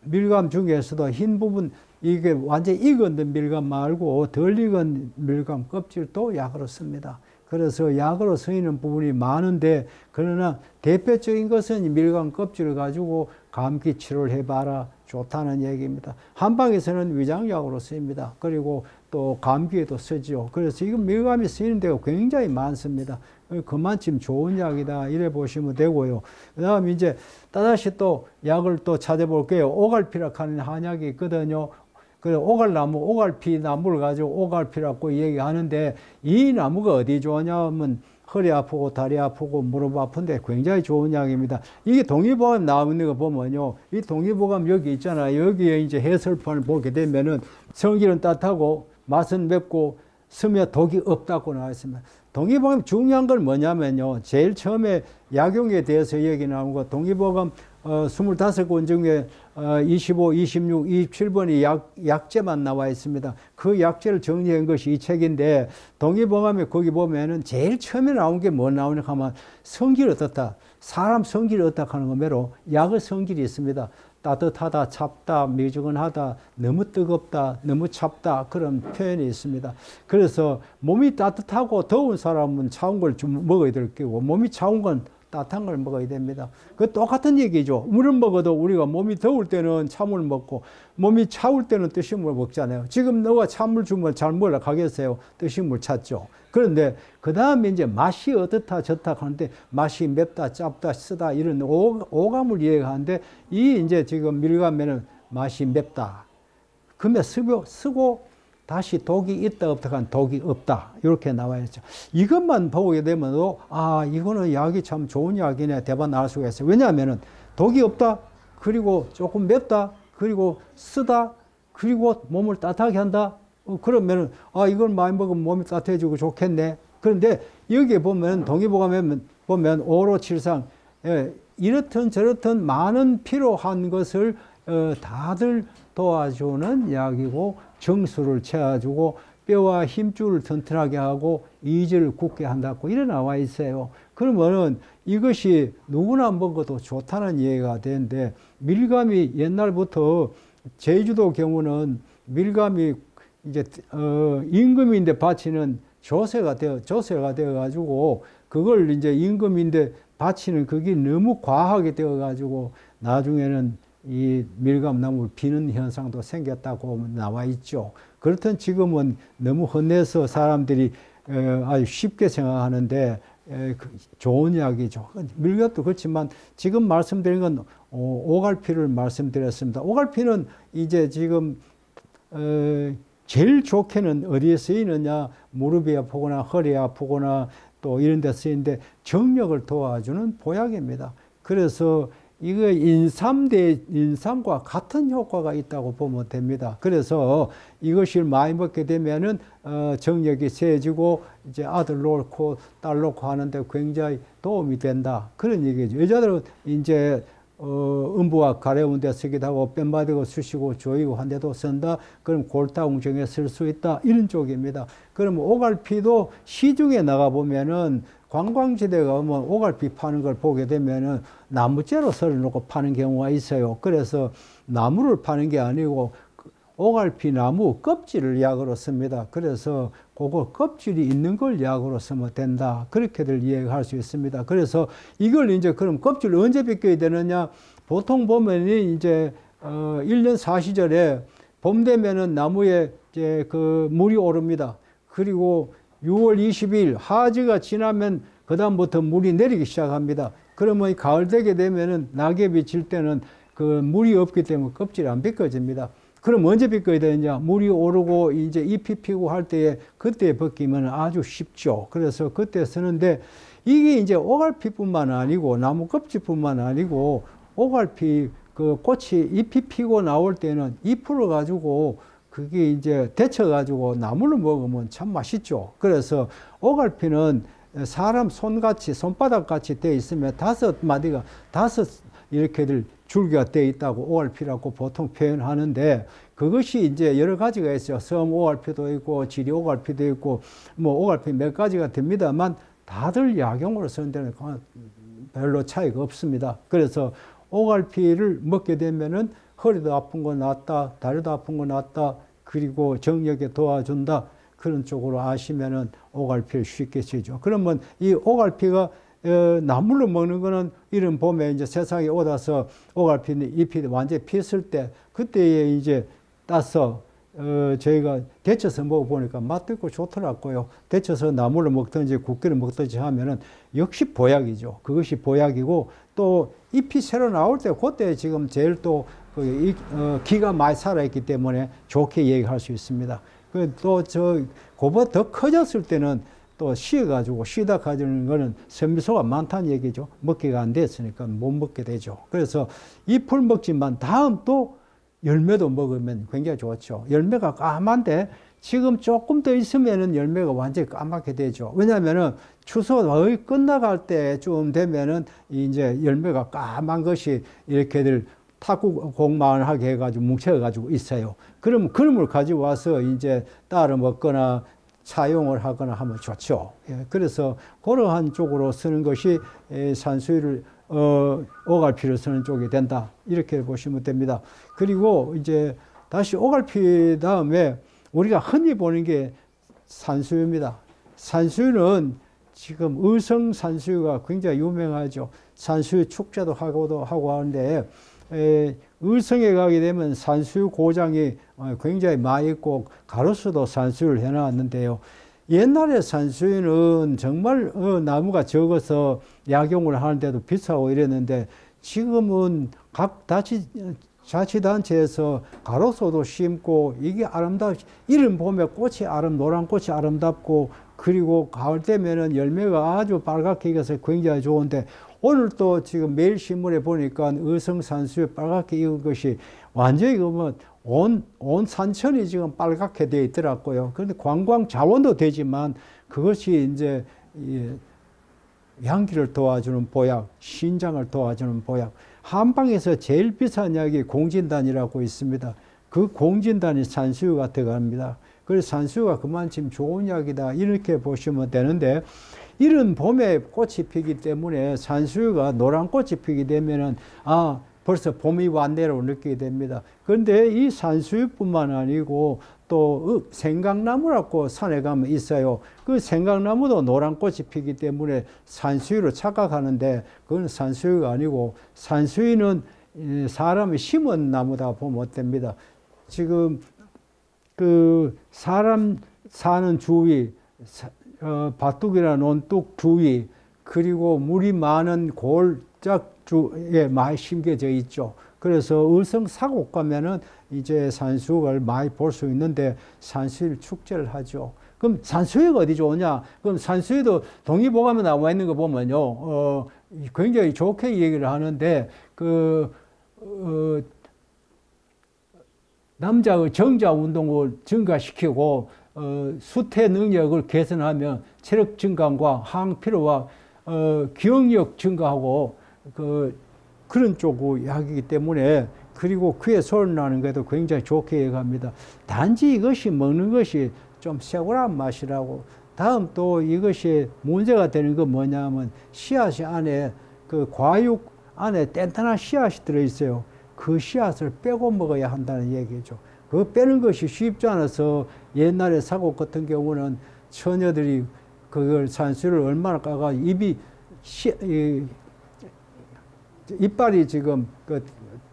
밀감 중에서도 흰 부분, 이게 완전히 익은 밀감 말고 덜 익은 밀감 껍질도 약으로 씁니다. 그래서 약으로 쓰이는 부분이 많은데, 그러나 대표적인 것은 밀감 껍질을 가지고 감기 치료를 해봐라 좋다는 얘기입니다. 한방에서는 위장약으로 쓰입니다. 그리고 또 감기에도 쓰죠. 그래서 이건 밀감이 쓰이는 데가 굉장히 많습니다. 그만큼 좋은 약이다 이래 보시면 되고요. 그 다음에 이제 또다시 또 약을 또 찾아볼게요. 오갈피라고 하는 한약이 있거든요. 그래, 오갈나무, 오갈피 나무를 가지고 오갈피라고 얘기하는데, 이 나무가 어디 좋으냐면 허리 아프고 다리 아프고 무릎 아픈데 굉장히 좋은 약입니다. 이게 동의보감 나오는 거 보면요, 이 동의보감 여기 있잖아요. 여기에 이제 해설판을 보게 되면은 성질은 따뜻하고 맛은 맵고 쓰며 독이 없다고 나와 있습니다. 동의보감 중요한 건 뭐냐면요, 제일 처음에 약용에 대해서 얘기 나오고, 동의보감 25권 중에 25, 26, 27번이 약제만 나와 있습니다. 그 약제를 정리한 것이 이 책인데, 동의보감에 거기 보면은 제일 처음에 나온 게 뭐 나오냐 하면 성질이 어떻다, 사람 성질이 어떻다 하는 거매로 약의 성질이 있습니다. 따뜻하다, 찹다, 미지근하다, 너무 뜨겁다, 너무 찹다, 그런 표현이 있습니다. 그래서 몸이 따뜻하고 더운 사람은 차운 걸 좀 먹어야 될 거고, 몸이 차운 건 따뜻한 걸 먹어야 됩니다. 그 똑같은 얘기죠. 물을 먹어도 우리가 몸이 더울 때는 찬물 먹고 몸이 차울 때는 뜨신 물 먹잖아요. 지금 너가 찬물 주면 잘 먹으러 가겠어요? 뜨신 물 찾죠. 그런데 그 다음에 이제 맛이 어떻다 저렇다 하는데, 맛이 맵다, 짭다, 쓰다 이런 오감을 이해하는데, 이 이제 지금 밀감에는 맛이 맵다. 그러면 쓰고 다시 독이 있다 없다 한 독이 없다 이렇게 나와 있죠. 이것만 보게 되면 아, 이거는 약이 참 좋은 약이네 대박 날 수가 있어요. 왜냐하면은 독이 없다, 그리고 조금 맵다, 그리고 쓰다, 그리고 몸을 따뜻하게 한다. 그러면은 아, 이걸 많이 먹으면 몸이 따뜻해지고 좋겠네. 그런데 여기에 보면 동의보감에 보면 5로7상 이렇든 저렇든 많은 필요한 것을 다들 도와주는 약이고, 정수를 채워주고 뼈와 힘줄을 튼튼하게 하고 이질을 굳게 한다고 이래 나와 있어요. 그러면은 이것이 누구나 먹어도 좋다는 얘기가 되는데, 밀감이 옛날부터 제주도 경우는 밀감이 이제 임금인데 바치는 조세가 되어 가지고, 그걸 이제 임금인데 바치는 그게 너무 과하게 되어 가지고 나중에는 이 밀감나무를 비는 현상도 생겼다고 나와 있죠. 그렇든 지금은 너무 흔해서 사람들이 아주 쉽게 생각하는데 좋은 약이죠. 밀감도 그렇지만 지금 말씀드린 건 오갈피를 말씀드렸습니다. 오갈피는 이제 지금 제일 좋게는 어디에 쓰이느냐, 무릎이 아프거나 허리 아프거나 또 이런 데 쓰이는데 정력을 도와주는 보약입니다. 그래서 이거 인삼과 같은 효과가 있다고 보면 됩니다. 그래서 이것을 많이 먹게 되면은 정력이 세지고 이제 아들 놓고 딸 놓고 하는데 굉장히 도움이 된다, 그런 얘기죠. 여자들은 이제 음부와 가려운 데 쓰기도 하고 뺨바디고 쑤시고 조이고 한 데도 쓴다. 그럼 골다공증에 쓸 수 있다, 이런 쪽입니다. 그럼 오갈피도 시중에 나가 보면은 관광지대 가면 오갈피 파는 걸 보게 되면은 나무째로 썰어놓고 파는 경우가 있어요. 그래서 나무를 파는 게 아니고 오갈피 나무 껍질을 약으로 씁니다. 그래서 그거 껍질이 있는 걸 약으로 쓰면 된다, 그렇게들 이해할 수 있습니다. 그래서 이걸 이제 그럼 껍질을 언제 벗겨야 되느냐? 보통 보면 이제 1년 사시절에 봄 되면은 나무에 이제 그 물이 오릅니다. 그리고 6월 20일 하지가 지나면 그 다음부터 물이 내리기 시작합니다. 그러면 가을 되게 되면은 낙엽이 질 때는 그 물이 없기 때문에 껍질이 안 벗겨집니다. 그럼 언제 벗겨야 되느냐? 물이 오르고 이제 잎이 피고 할 때에 그때 벗기면 아주 쉽죠. 그래서 그때 쓰는데 이게 이제 오갈피뿐만 아니고 나무 껍질뿐만 아니고 오갈피 그 꽃이 잎이 피고 나올 때는 잎으로 가지고 그게 이제 데쳐 가지고 나물로 먹으면 참 맛있죠. 그래서 오갈피는 사람 손같이 손바닥같이 되어 있으면 5마디가 5 이렇게들 줄기가 되어 있다고 오갈피라고 보통 표현하는데 그것이 이제 여러 가지가 있어요. 섬 오갈피도 있고 지리 오갈피도 있고 뭐 오갈피 몇 가지가 됩니다만 다들 약용으로 쓰는 데는 별로 차이가 없습니다. 그래서 오갈피를 먹게 되면은 허리도 아픈 거 낫다, 다리도 아픈 거 낫다, 그리고 정력에 도와준다. 그런 쪽으로 아시면은 오갈피를 쉽게 쓰죠. 그러면 이 오갈피가 나물로 먹는 거는 이런 봄에 이제 세상에 오다서 오갈피 잎이 완전히 피었을 때 그때에 이제 따서 저희가 데쳐서 먹어보니까 맛도 있고 좋더라고요. 데쳐서 나물로 먹든지 국기를 먹든지 하면은 역시 보약이죠. 그것이 보약이고 또 잎이 새로 나올 때 그때 지금 제일 또 기가 많이 살아있기 때문에 좋게 얘기할 수 있습니다. 또 그보다 더 커졌을 때는 또 쉬어가지고 쉬다 가지는 거는 섬유소가 많다는 얘기죠. 먹기가 안 됐으니까 못 먹게 되죠. 그래서 잎을 먹지만 다음 또 열매도 먹으면 굉장히 좋죠. 열매가 까만데 지금 조금 더 있으면은 열매가 완전히 까맣게 되죠. 왜냐하면은 추수가 거의 끝나갈 때쯤 되면은 이제 열매가 까만 것이 이렇게들 탁구공만하게 해가지고 뭉쳐가지고 있어요. 그러면 그름을 가지고 와서 이제 따로 먹거나 사용을 하거나 하면 좋죠. 예, 그래서 그러한 쪽으로 쓰는 것이 산수유를 오갈피를 쓰는 쪽이 된다. 이렇게 보시면 됩니다. 그리고 이제 다시 오갈피 다음에 우리가 흔히 보는 게 산수유입니다. 산수유는 지금 의성 산수유가 굉장히 유명하죠. 산수유 축제도 하고 하는데 의성에 가게 되면 산수유 고장이 굉장히 많이 있고 가로수도 산수유를 해놨는데요. 옛날에 산수유는 정말 나무가 적어서 약용을 하는데도 비싸고 이랬는데 지금은 각 자치단체에서 가로수도 심고 이게 이름 보면 노란 꽃이 아름답고 그리고 가을 되면은 열매가 아주 빨갛게 익어서 굉장히 좋은데 오늘 또 지금 매일 신문에 보니까 의성 산수유 빨갛게 익은 것이 완전히 온 산천이 지금 빨갛게 되어 있더라고요. 그런데 관광 자원도 되지만 그것이 이제 양기를 도와주는 보약, 신장을 도와주는 보약. 한방에서 제일 비싼 약이 공진단이라고 있습니다. 그 공진단이 산수유가 들어갑니다. 그래서 산수유가 그만큼 좋은 약이다 이렇게 보시면 되는데 이런 봄에 꽃이 피기 때문에 산수유가 노란 꽃이 피게 되면은 벌써 봄이 왔네라고 느끼게 됩니다. 그런데 이 산수유뿐만 아니고 또 생강나무라고 산에 가면 있어요. 그 생강나무도 노란 꽃이 피기 때문에 산수유로 착각하는데 그건 산수유가 아니고 산수유는 사람이 심은 나무다 보면 됩니다. 지금 그 사람 사는 주위, 밭둑이나 논둑 주위, 그리고 물이 많은 골짝 주에 많이 심겨져 있죠. 그래서 의성 사곡 가면은 이제 산수유를 많이 볼 수 있는데 산수유 축제를 하죠. 그럼 산수유가 어디 좋으냐? 그럼 산수유도 동의보감에 나와 있는 거 보면요, 굉장히 좋게 얘기를 하는데 남자의 정자 운동을 증가시키고 수태 능력을 개선하면 체력 증강과 항피로와 기억력 증가하고 그런 쪽 약이기 때문에 그리고 귀에 소리 나는 것도 굉장히 좋게 얘기합니다. 단지 이것이 먹는 것이 좀 쇠고란 맛이라고. 다음 또 이것이 문제가 되는 건 뭐냐면 씨앗이 안에 그 과육 안에 뗀뗀한 씨앗이 들어있어요. 그 씨앗을 빼고 먹어야 한다는 얘기죠. 그 빼는 것이 쉽지 않아서 옛날에 사고 같은 경우는 처녀들이 그걸 산수유를 얼마나 까가 이빨이 지금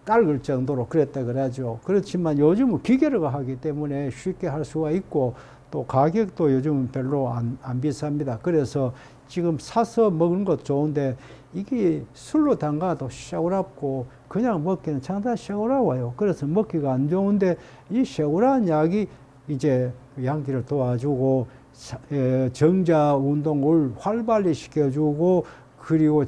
딸글 정도로 그랬다 그러죠. 그렇지만 요즘은 기계로 하기 때문에 쉽게 할 수가 있고 또 가격도 요즘은 별로 안 비쌉니다. 그래서 지금 사서 먹는 것도 좋은데 이게 술로 담가도 쇠고랍고 그냥 먹기는 상당히 쇠고라워요. 그래서 먹기가 안 좋은데 이 쇠고란 약이 이제 양기를 도와주고 정자 운동을 활발히 시켜주고 그리고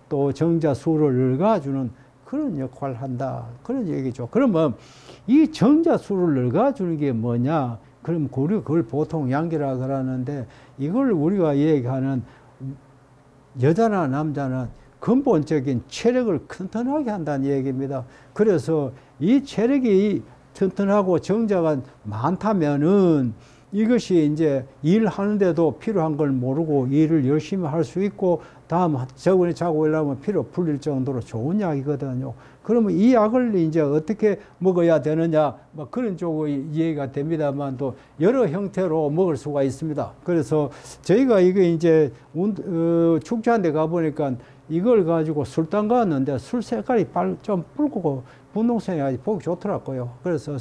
또 정자수를 늙어주는 그런 역할을 한다. 그런 얘기죠. 그러면 이 정자수를 늙어주는 게 뭐냐? 그럼 그걸 보통 양기라 그러는데 이걸 우리가 얘기하는 여자나 남자나 근본적인 체력을 튼튼하게 한다는 얘기입니다. 그래서 이 체력이 튼튼하고 정자가 많다면은 이것이 이제 일하는데도 필요한 걸 모르고 일을 열심히 할 수 있고 다음 저번에 자고 일하면 피로 풀릴 정도로 좋은 약이거든요. 그러면 이 약을 이제 어떻게 먹어야 되느냐, 뭐 그런 쪽의 이해가 됩니다만 또 여러 형태로 먹을 수가 있습니다. 그래서 저희가 이게 이제 축제한 데 가보니까 이걸 가지고 술 담갔는데 술 색깔이 좀 붉고 분홍색이 아주 보기 좋더라고요. 그래서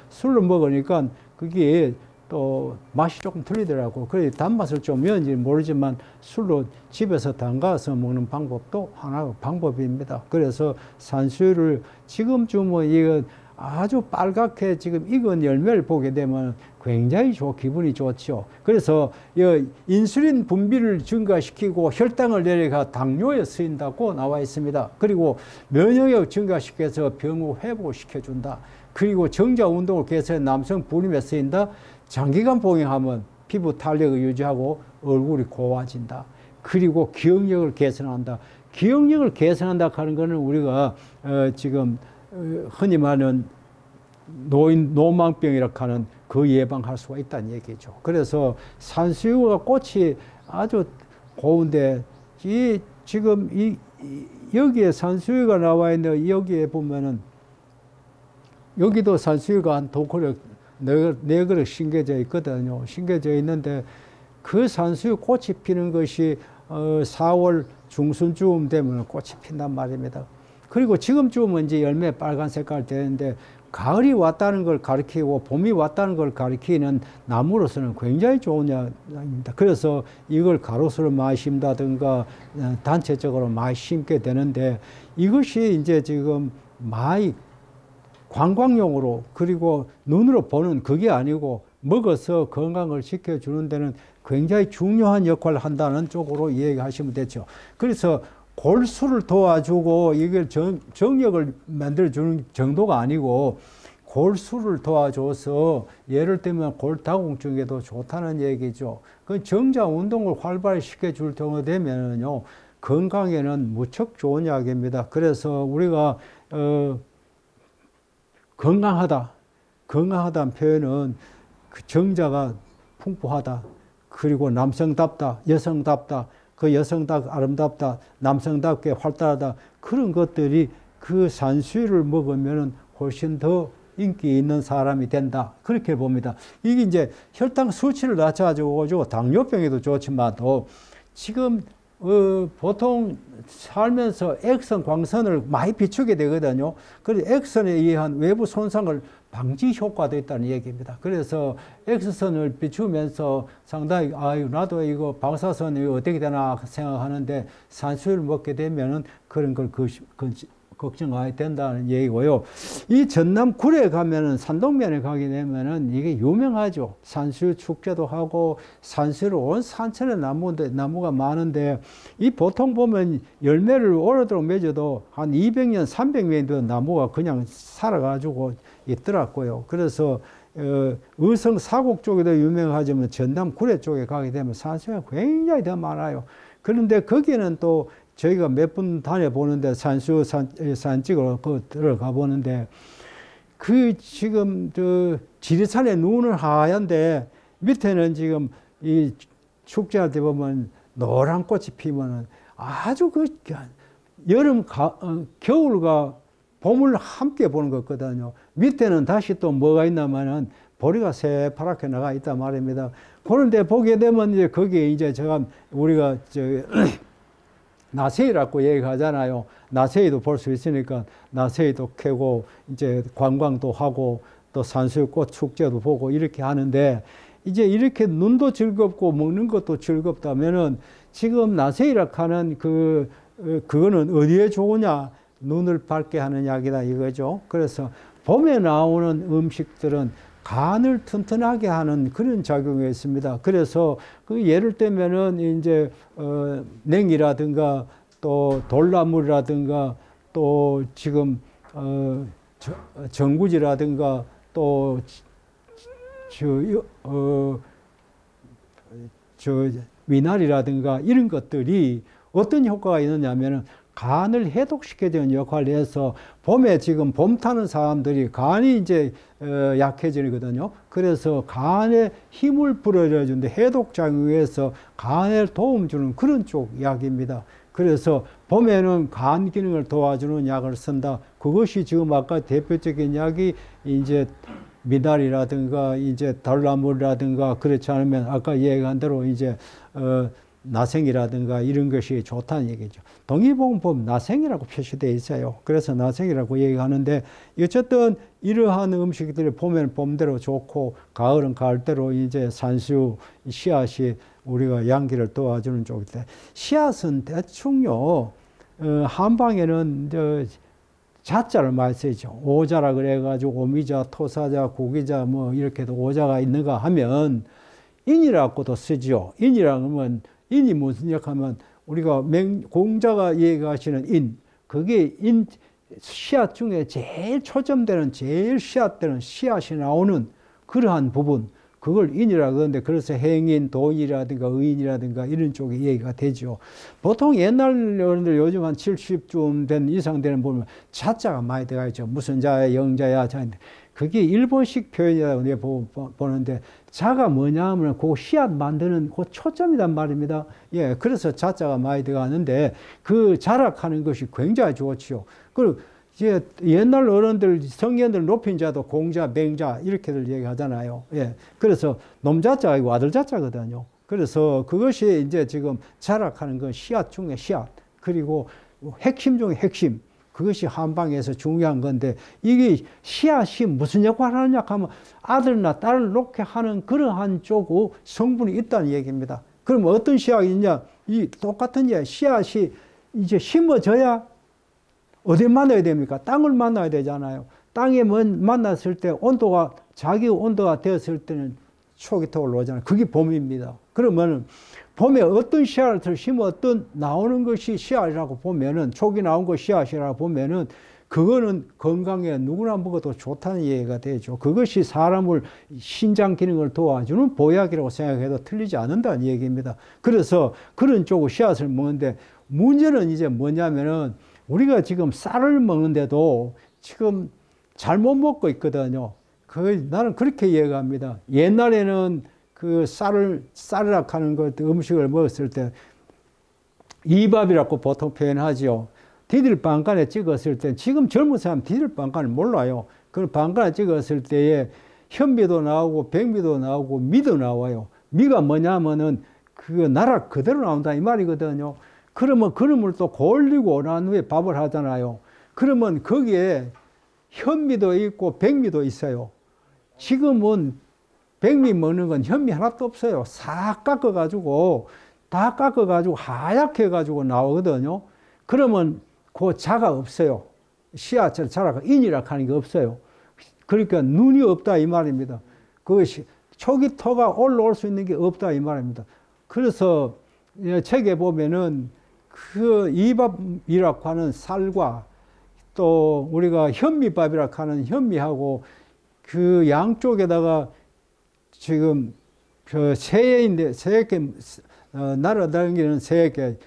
술로 먹으니까 그게 또 맛이 조금 틀리더라고. 그래 단맛을 좀 면지 모르지만 술로 집에서 담가서 먹는 방법도 하나의 방법입니다. 그래서 산수유를 지금쯤은 이거 아주 빨갛게 지금 익은 열매를 보게 되면 굉장히 기분이 좋죠. 그래서 인슐린 분비를 증가시키고 혈당을 내려가 당뇨에 쓰인다고 나와 있습니다. 그리고 면역력 증가시켜서 병을 회복시켜준다. 그리고 정자 운동을 개선해 남성 불임에 쓰인다. 장기간 복용하면 피부 탄력을 유지하고 얼굴이 고와진다. 그리고 기억력을 개선한다. 기억력을 개선한다 하는 것은 우리가 지금 흔히 말하는 노망병이라고 하는 그 예방할 수가 있다는 얘기죠. 그래서 산수유가 꽃이 아주 고운데 지금 여기에 산수유가 나와 있는데 여기에 보면은 여기도 산수유가 한 2그릇, 4그릇 심겨져 있거든요. 심겨져 있는데 그 산수유 꽃이 피는 것이 4월 중순쯤 되면 꽃이 핀단 말입니다. 그리고 지금쯤은 이제 열매 빨간 색깔 되는데 가을이 왔다는 걸 가리키고 봄이 왔다는 걸 가리키는 나무로서는 굉장히 좋은 약입니다. 그래서 이걸 가로수로 많이 심다든가 단체적으로 많이 심게 되는데 이것이 이제 지금 많이 관광용으로 그리고 눈으로 보는 그게 아니고 먹어서 건강을 지켜주는 데는 굉장히 중요한 역할을 한다는 쪽으로 이야기하시면 되죠. 그래서 골수를 도와주고 이걸 정력을 만들어주는 정도가 아니고 골수를 도와줘서 예를 들면 골다공증에도 좋다는 얘기죠. 그 정자 운동을 활발히 시켜줄 정도 되면요 건강에는 무척 좋은 약입니다. 그래서 우리가 건강하다는 표현은 그 정자가 풍부하다. 그리고 남성답다, 여성답다, 그 여성답 아름답다, 남성답게 활달하다. 그런 것들이 그 산수유를 먹으면 훨씬 더 인기 있는 사람이 된다. 그렇게 봅니다. 이게 이제 혈당 수치를 낮춰주고 당뇨병에도 좋지만 또 지금 보통 살면서 X선 광선을 많이 비추게 되거든요. 그래서 X선에 의한 외부 손상을 방지 효과도 있다는 얘기입니다. 그래서 X선을 비추면서 상당히 나도 이거 방사선이 어떻게 되나 생각하는데 산수유를 먹게 되면은 그런 걸 걱정 안 해도 된다는 얘기고요. 이 전남 구례에 가면은 산동면에 가게 되면은 이게 유명하죠. 산수유 축제도 하고 산수유로 온 산천의 나무가 많은데 이 보통 보면 열매를 오래도록 맺어도 한 200년, 300년 된 나무가 그냥 살아가지고 있더라고요. 그래서 의성 사곡 쪽에도 유명하지만 전남 구례 쪽에 가게 되면 산수유가 굉장히 더 많아요. 그런데 거기는 또 저희가 몇 번 다녀보는데 산수유 산지로 들어가 보는데 그 지금 지리산에 눈은 하얀데 밑에는 지금 이 축제할 때 보면 노란 꽃이 피면은 아주 겨울과 봄을 함께 보는 거거든요. 밑에는 다시 또 뭐가 있냐면은 보리가 새파랗게 나가 있단 말입니다. 그런데 보게 되면 이제 거기에 이제 우리가 나세이라고 얘기하잖아요. 나세이도 볼 수 있으니까 나세이도 캐고 이제 관광도 하고 또 산수유꽃 축제도 보고 이렇게 하는데 이제 이렇게 눈도 즐겁고 먹는 것도 즐겁다면은 지금 나세이락 하는 그거는 어디에 좋으냐? 눈을 밝게 하는 약이다 이거죠. 그래서 봄에 나오는 음식들은 간을 튼튼하게 하는 그런 작용이 있습니다. 그래서 그 예를 들면은 이제 냉이라든가 또 돌나물이라든가 또 지금 전구지라든가 또 미나리라든가 이런 것들이 어떤 효과가 있느냐면은 간을 해독시켜주는 역할을 해서 봄에 지금 봄 타는 사람들이 간이 이제 약해지거든요. 그래서 간에 힘을 불어주는데 해독작용에서 간에 도움 주는 그런 쪽 약입니다. 그래서 봄에는 간 기능을 도와주는 약을 쓴다. 그것이 지금 아까 대표적인 약이 이제 미나리라든가 이제 달나물이라든가 그렇지 않으면 아까 얘기한 대로 이제 나생이라든가 이런 것이 좋다는 얘기죠. 동의보건법 나생이라고 표시되어 있어요. 그래서 나생이라고 얘기하는데 어쨌든 이러한 음식들이 봄에는 봄대로 좋고 가을은 가을대로 이제 산수 씨앗이 우리가 양기를 도와주는 쪽인데 씨앗은 대충요 한방에는 자자를 많이 쓰죠. 오자라 그래가지고 오미자, 토사자, 고기자 뭐 이렇게도 오자가 있는가 하면 인이라고도 쓰죠. 인이라고 하면 인이 무슨 역하면 우리가 공자가 얘기하시는 인, 그게 씨앗 중에 제일 초점되는 제일 씨앗되는 씨앗이 나오는 그러한 부분, 그걸 인이라고 하는데 그래서 행인, 도인이라든가 의인이라든가 이런 쪽에 얘기가 되죠. 보통 옛날 어른들 요즘 한 70쯤 된 이상 되는 보면 자자가 많이 들어가 있죠. 무슨 자야, 영자야, 자인데 그게 일본식 표현이라고 내가 보는데 자가 뭐냐 하면 그 씨앗 만드는 그 초점이란 말입니다. 예, 그래서 자자가 많이 들어가는데 그 자락하는 것이 굉장히 좋지요. 그리고 이제 옛날 어른들, 성현들 높인 자도 공자, 맹자 이렇게들 얘기하잖아요. 예, 그래서 놈자자가 아니고 아들자자거든요. 그래서 그것이 이제 지금 자락하는 건 씨앗 중에 씨앗, 그리고 핵심 중에 핵심. 그것이 한방에서 중요한 건데 이게 씨앗이 무슨 역할을 하느냐 하면 아들이나 딸을 놓게 하는 그러한 쪽의 성분이 있다는 얘기입니다. 그럼 어떤 씨앗이 있냐? 이 똑같은 씨앗이 이제 심어져야 어디 만나야 됩니까? 땅을 만나야 되잖아요. 땅에 만났을 때 온도가 자기 온도가 되었을 때는 촉이 더 올라오잖아요. 그게 봄입니다. 그러면은 봄에 어떤 씨앗을 심어 어떤 나오는 것이 씨앗이라고 보면은 촉이 나온 거 씨앗이라고 보면은 그거는 건강에 누구나 먹어도 좋다는 얘기가 되죠. 그것이 사람을 신장 기능을 도와주는 보약이라고 생각해도 틀리지 않는다는 얘기입니다. 그래서 그런 쪽의 씨앗을 먹는데 문제는 이제 뭐냐면은 우리가 지금 쌀을 먹는데도 지금 잘못 먹고 있거든요. 나는 그렇게 이해합니다. 옛날에는 그 쌀이라고 하는 것, 음식을 먹었을 때 이밥이라고 보통 표현하죠. 디딜방간에 찍었을 때, 지금 젊은 사람 디딜방간을 몰라요. 그 방간에 찍었을 때에 현미도 나오고 백미도 나오고 미도 나와요. 미가 뭐냐면은 그 나라 그대로 나온다 이 말이거든요. 그러면 그름을 또 골리고 난 후에 밥을 하잖아요. 그러면 거기에 현미도 있고 백미도 있어요. 지금은 백미 먹는 건 현미 하나도 없어요. 싹 깎아가지고, 다 깎아가지고 하얗게 해가지고 나오거든요. 그러면 그 자가 없어요. 씨앗을 자라가 인이라 하는 게 없어요. 그러니까 눈이 없다 이 말입니다. 그것이 초기토가 올라올 수 있는 게 없다 이 말입니다. 그래서 책에 보면은 그 이밥이라고 하는 쌀과 또 우리가 현미밥이라고 하는 현미하고 그 양쪽에다가 지금 그 새해인데 새해께 날아다니는 새해께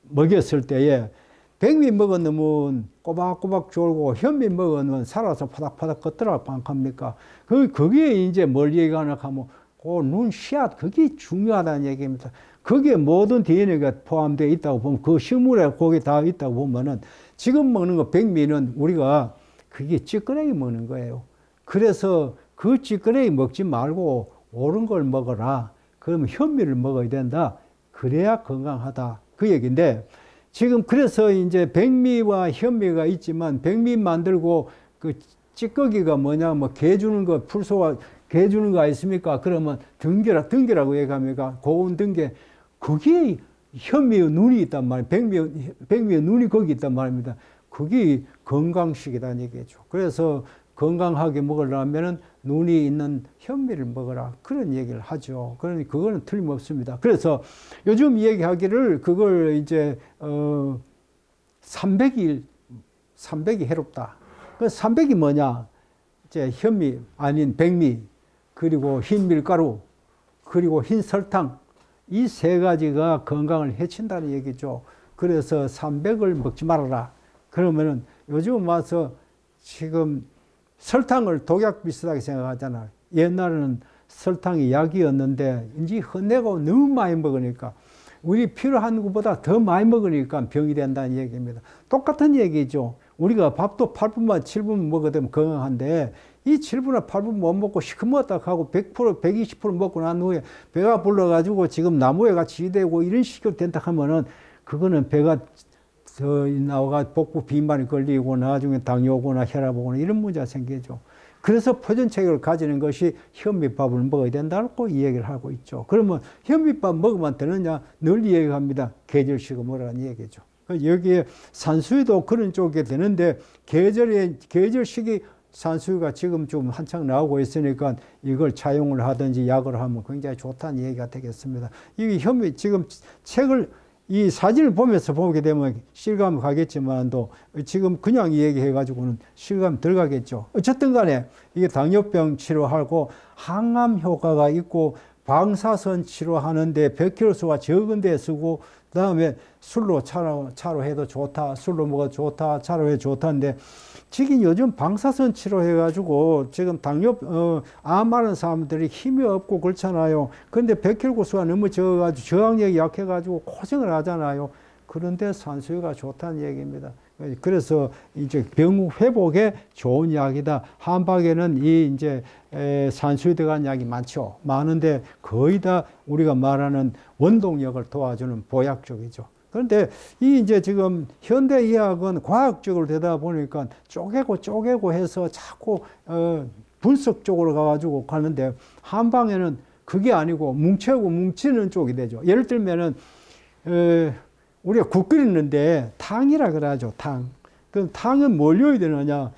먹였을 때에 백미 먹었으면 꼬박꼬박 졸고 현미 먹으면 살아서 파닥파닥 걷더라고 반갑니까? 그게 이제 뭘 얘기하나 하면 그 눈 씨앗 그게 중요하다는 얘기입니다. 거기에 모든 DNA가 포함되어 있다고 보면 그 식물에 거기 다 있다고 보면은 지금 먹는 거 백미는 우리가 그게 찌끄레기 먹는 거예요. 그래서 그 찌끄레기 먹지 말고 옳은 걸 먹어라. 그러면 현미를 먹어야 된다. 그래야 건강하다. 그 얘기인데 지금 그래서 이제 백미와 현미가 있지만 백미 만들고 그 찌꺼기가 뭐냐 뭐 개 주는 거 풀소가 개주는 거 있습니까? 그러면 등계라고 얘기합니까? 고운 등계. 그게 현미의 눈이 있단 말이에요. 백미의 눈이 거기 있단 말입니다. 그게 건강식이라는 얘기죠. 그래서 건강하게 먹으려면은 눈이 있는 현미를 먹어라. 그런 얘기를 하죠. 그러니 그거는 틀림없습니다. 그래서 요즘 얘기하기를 그걸 이제, 300이 해롭다. 그 300이 뭐냐? 이제 현미, 아닌 백미, 그리고 흰 밀가루, 그리고 흰 설탕. 이 세 가지가 건강을 해친다는 얘기죠. 그래서 300을 먹지 말아라. 그러면은 요즘 와서 지금 설탕을 독약 비슷하게 생각하잖아요. 옛날에는 설탕이 약이었는데 이제 흔내고 너무 많이 먹으니까 우리 필요한 것보다 더 많이 먹으니까 병이 된다는 얘기입니다. 똑같은 얘기죠. 우리가 밥도 8분만 7분 먹어도 되면 건강한데 이 7분이나 8분 못 먹고 시커멓다 하고 100%, 120% 먹고 난 후에 배가 불러가지고 지금 나무에 같이 되고 이런 식으로 된다 하면은 그거는 배가 더 나와가 복부 비만이 걸리고 나중에 당뇨 오거나 혈압 오거나 이런 문제가 생기죠. 그래서 표준체격을 가지는 것이 현미밥을 먹어야 된다고 이 얘기를 하고 있죠. 그러면 현미밥 먹으면 되느냐? 늘 얘기합니다. 계절식을 먹으라는 얘기죠. 여기에 산수유도 그런 쪽에 되는데 계절식이 산수유가 지금 좀 한창 나오고 있으니까 이걸 차용을 하든지 약을 하면 굉장히 좋다는 얘기가 되겠습니다. 이 현미 지금 책을 이 사진을 보면서 보게 되면 실감 가겠지만도 지금 그냥 얘기해가지고는 실감 덜 가겠죠. 어쨌든 간에 이게 당뇨병 치료하고 항암 효과가 있고 방사선 치료하는데 백혈수가 적은 데 쓰고 그다음에 술로 차로 해도 좋다. 술로 먹어도 좋다. 차로 해도 좋다는데 지금 요즘 방사선 치료해가지고 지금 암 많은 사람들이 힘이 없고 그렇잖아요. 그런데 백혈구수가 너무 적어가지고 저항력이 약해가지고 고생을 하잖아요. 그런데 산수유가 좋다는 얘기입니다. 그래서 이제 병 회복에 좋은 약이다. 한방에는 이 이제 산수유 들어간 약이 많은데 거의 다 우리가 말하는 원동력을 도와주는 보약 쪽이죠. 그런데 이 이제 지금 현대 의학은 과학적으로 되다 보니까 쪼개고 해서 자꾸 분석 쪽으로 가가지고 가는데 한방에는 그게 아니고 뭉치는 쪽이 되죠. 예를 들면은 우리가 국 끓이는데 탕이라 그러죠. 탕. 그 탕은 뭘 넣어야 되느냐?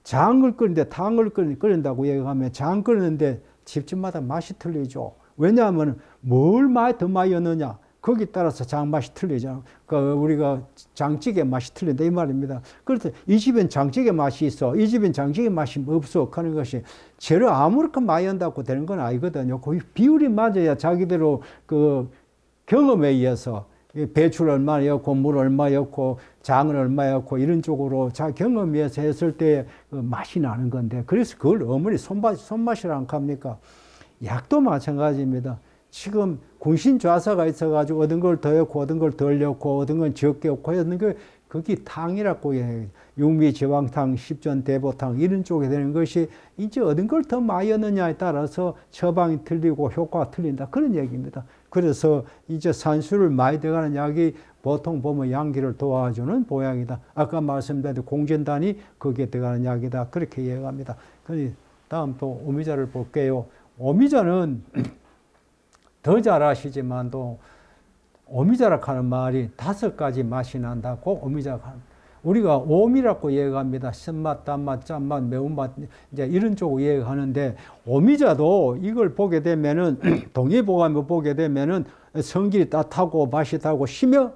장을 끓이는데 탕을 끓인다고 얘기하면 장 끓이는데 집집마다 맛이 틀리죠. 왜냐하면 뭘 더 많이 넣느냐? 거기에 따라서 장 맛이 틀리죠. 우리가 장찌개 맛이 틀린다 이 말입니다. 그래서 이 집엔 장찌개 맛이 있어. 이 집엔 장찌개 맛이 없어. 하는 것이 재료 아무렇게 많이 한다고 되는 건 아니거든요. 거의 비율이 맞아야 자기대로 그 경험에 의해서 배추를 얼마 넣고 물 얼마 넣고 장을 얼마 넣고 이런 쪽으로 자 경험에 의해서 했을 때 맛이 나는 건데 그래서 그걸 어머니 손맛이라고 합니까? 약도 마찬가지입니다. 지금 군신 좌사가 있어가지고 얻은 걸 더 넣고 얻은 걸 덜 넣고 얻은 건 적게 넣고 했는 게 그게 탕이라고 해요. 육미지왕탕, 십전대보탕 이런 쪽에 되는 것이 이제 얻은 걸 더 많이 얻느냐에 따라서 처방이 틀리고 효과가 틀린다 그런 얘기입니다. 그래서 이제 산수를 많이 들어가는 약이 보통 보면 양기를 도와주는 보약이다. 아까 말씀드린 공진단이 거기에 들어가는 약이다. 그렇게 이해합니다. 다음 또 오미자를 볼게요. 오미자는 더 잘 아시지만도 오미자라 하는 말이 5가지 맛이 난다고 오미자가 하는 우리가 오미라고 얘기합니다. 신맛, 단맛, 짠맛, 매운맛 이제 이런 쪽으로 얘기하는데 오미자도 이걸 보게 되면은 동의보감을 보게 되면은 성질이 따뜻하고 맛있다고 쉬며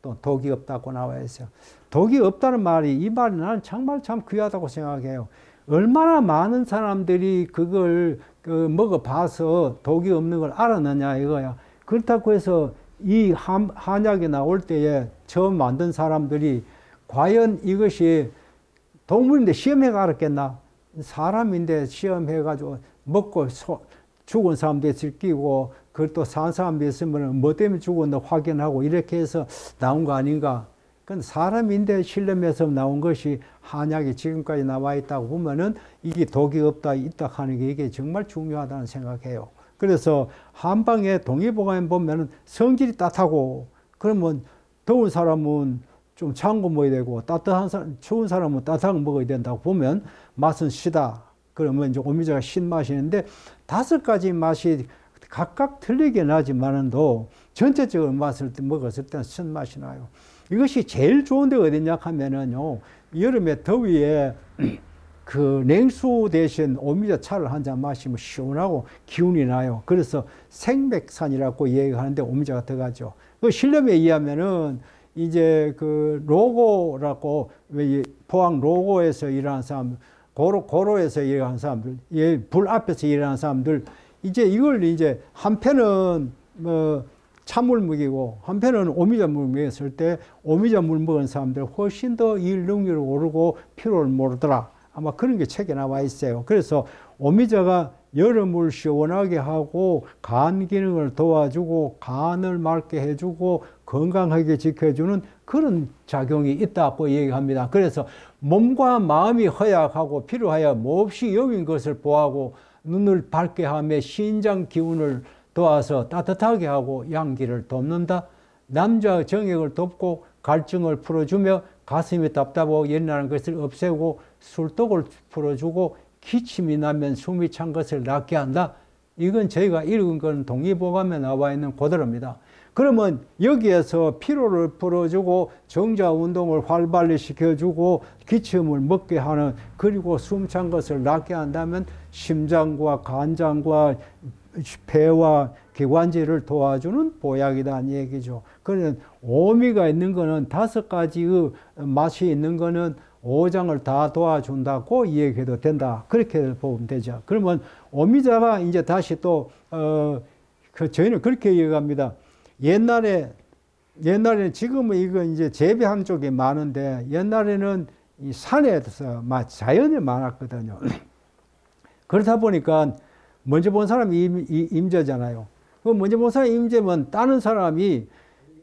또 독이 없다고 나와 있어요. 독이 없다는 말이 이 말이 나는 정말 참 귀하다고 생각해요. 얼마나 많은 사람들이 그걸 먹어봐서 독이 없는 걸 알았느냐 이거야. 그렇다고 해서 이 한약이 나올 때에 처음 만든 사람들이 과연 이것이 동물인데 시험해가 알았겠나? 사람인데 시험해가지고 먹고 죽은 사람도 있을 끼고 그걸 또 산 사람도 있으면 뭐 때문에 죽었나 확인하고 이렇게 해서 나온 거 아닌가? 그건 사람인데 실험해서 나온 것이 한약이 지금까지 나와 있다고 보면은 이게 독이 있다 하는 게 이게 정말 중요하다는 생각해요. 그래서 한방에 동의보감에 보면은 성질이 따뜻하고 그러면 더운 사람은 좀 찬 거 먹어야 되고 추운 사람은 따뜻한 거 먹어야 된다고 보면 맛은 시다. 그러면 이제 오미자가 신맛이는데 5가지 맛이 각각 틀리게 나지만은도 전체적으로 먹었을 때는 신맛이 나요. 이것이 제일 좋은 데가 어디냐 하면은요, 여름에 더위에 그 냉수 대신 오미자 차를 한 잔 마시면 시원하고 기운이 나요. 그래서 생백산이라고 얘기하는데 오미자가 들어가죠. 그 실험에 의하면은 이제 그 로고라고, 포항 로고에서 일하는 사람, 고로에서 일하는 사람들, 불 앞에서 일하는 사람들, 이제 이걸 이제 한편은 뭐 찬물 먹이고 한편은 오미자 물 먹였을 때 오미자 물 먹은 사람들 훨씬 더 일 능률이 오르고 피로를 모르더라. 아마 그런 게 책에 나와 있어요. 그래서 오미자가 여름을 시원하게 하고 간 기능을 도와주고 간을 맑게 해주고 건강하게 지켜주는 그런 작용이 있다고 얘기합니다. 그래서 몸과 마음이 허약하고 피로하여 몹시 여긴 것을 보하고 눈을 밝게 하며 신장 기운을 도와서 따뜻하게 하고 양기를 돕는다. 남자 정액을 돕고 갈증을 풀어주며 가슴이 답답하고 열나는 것을 없애고 술독을 풀어주고 기침이 나면 숨이 찬 것을 낫게 한다. 이건 저희가 읽은 건 동의보감에 나와 있는 그대로입니다. 그러면 여기에서 피로를 풀어주고 정자 운동을 활발히 시켜주고 기침을 먹게 하는, 그리고 숨 찬 것을 낫게 한다면 심장과 간장과 폐와 기관지를 도와주는 보약이라는 얘기죠. 그러면 오미가 있는 거는 5가지의 맛이 있는 거는 5장을 다 도와준다고 얘기해도 된다. 그렇게 보면 되죠. 그러면 오미자가 이제 다시 또 저희는 그렇게 얘기합니다. 옛날에는, 지금은 이거 이제 재배하는 쪽이 많은데 옛날에는 이 산에서 자연이 많았거든요. 그러다 보니까 먼저 본 사람이 임자잖아요. 그 먼저 본 사람이 임자면 따는 사람이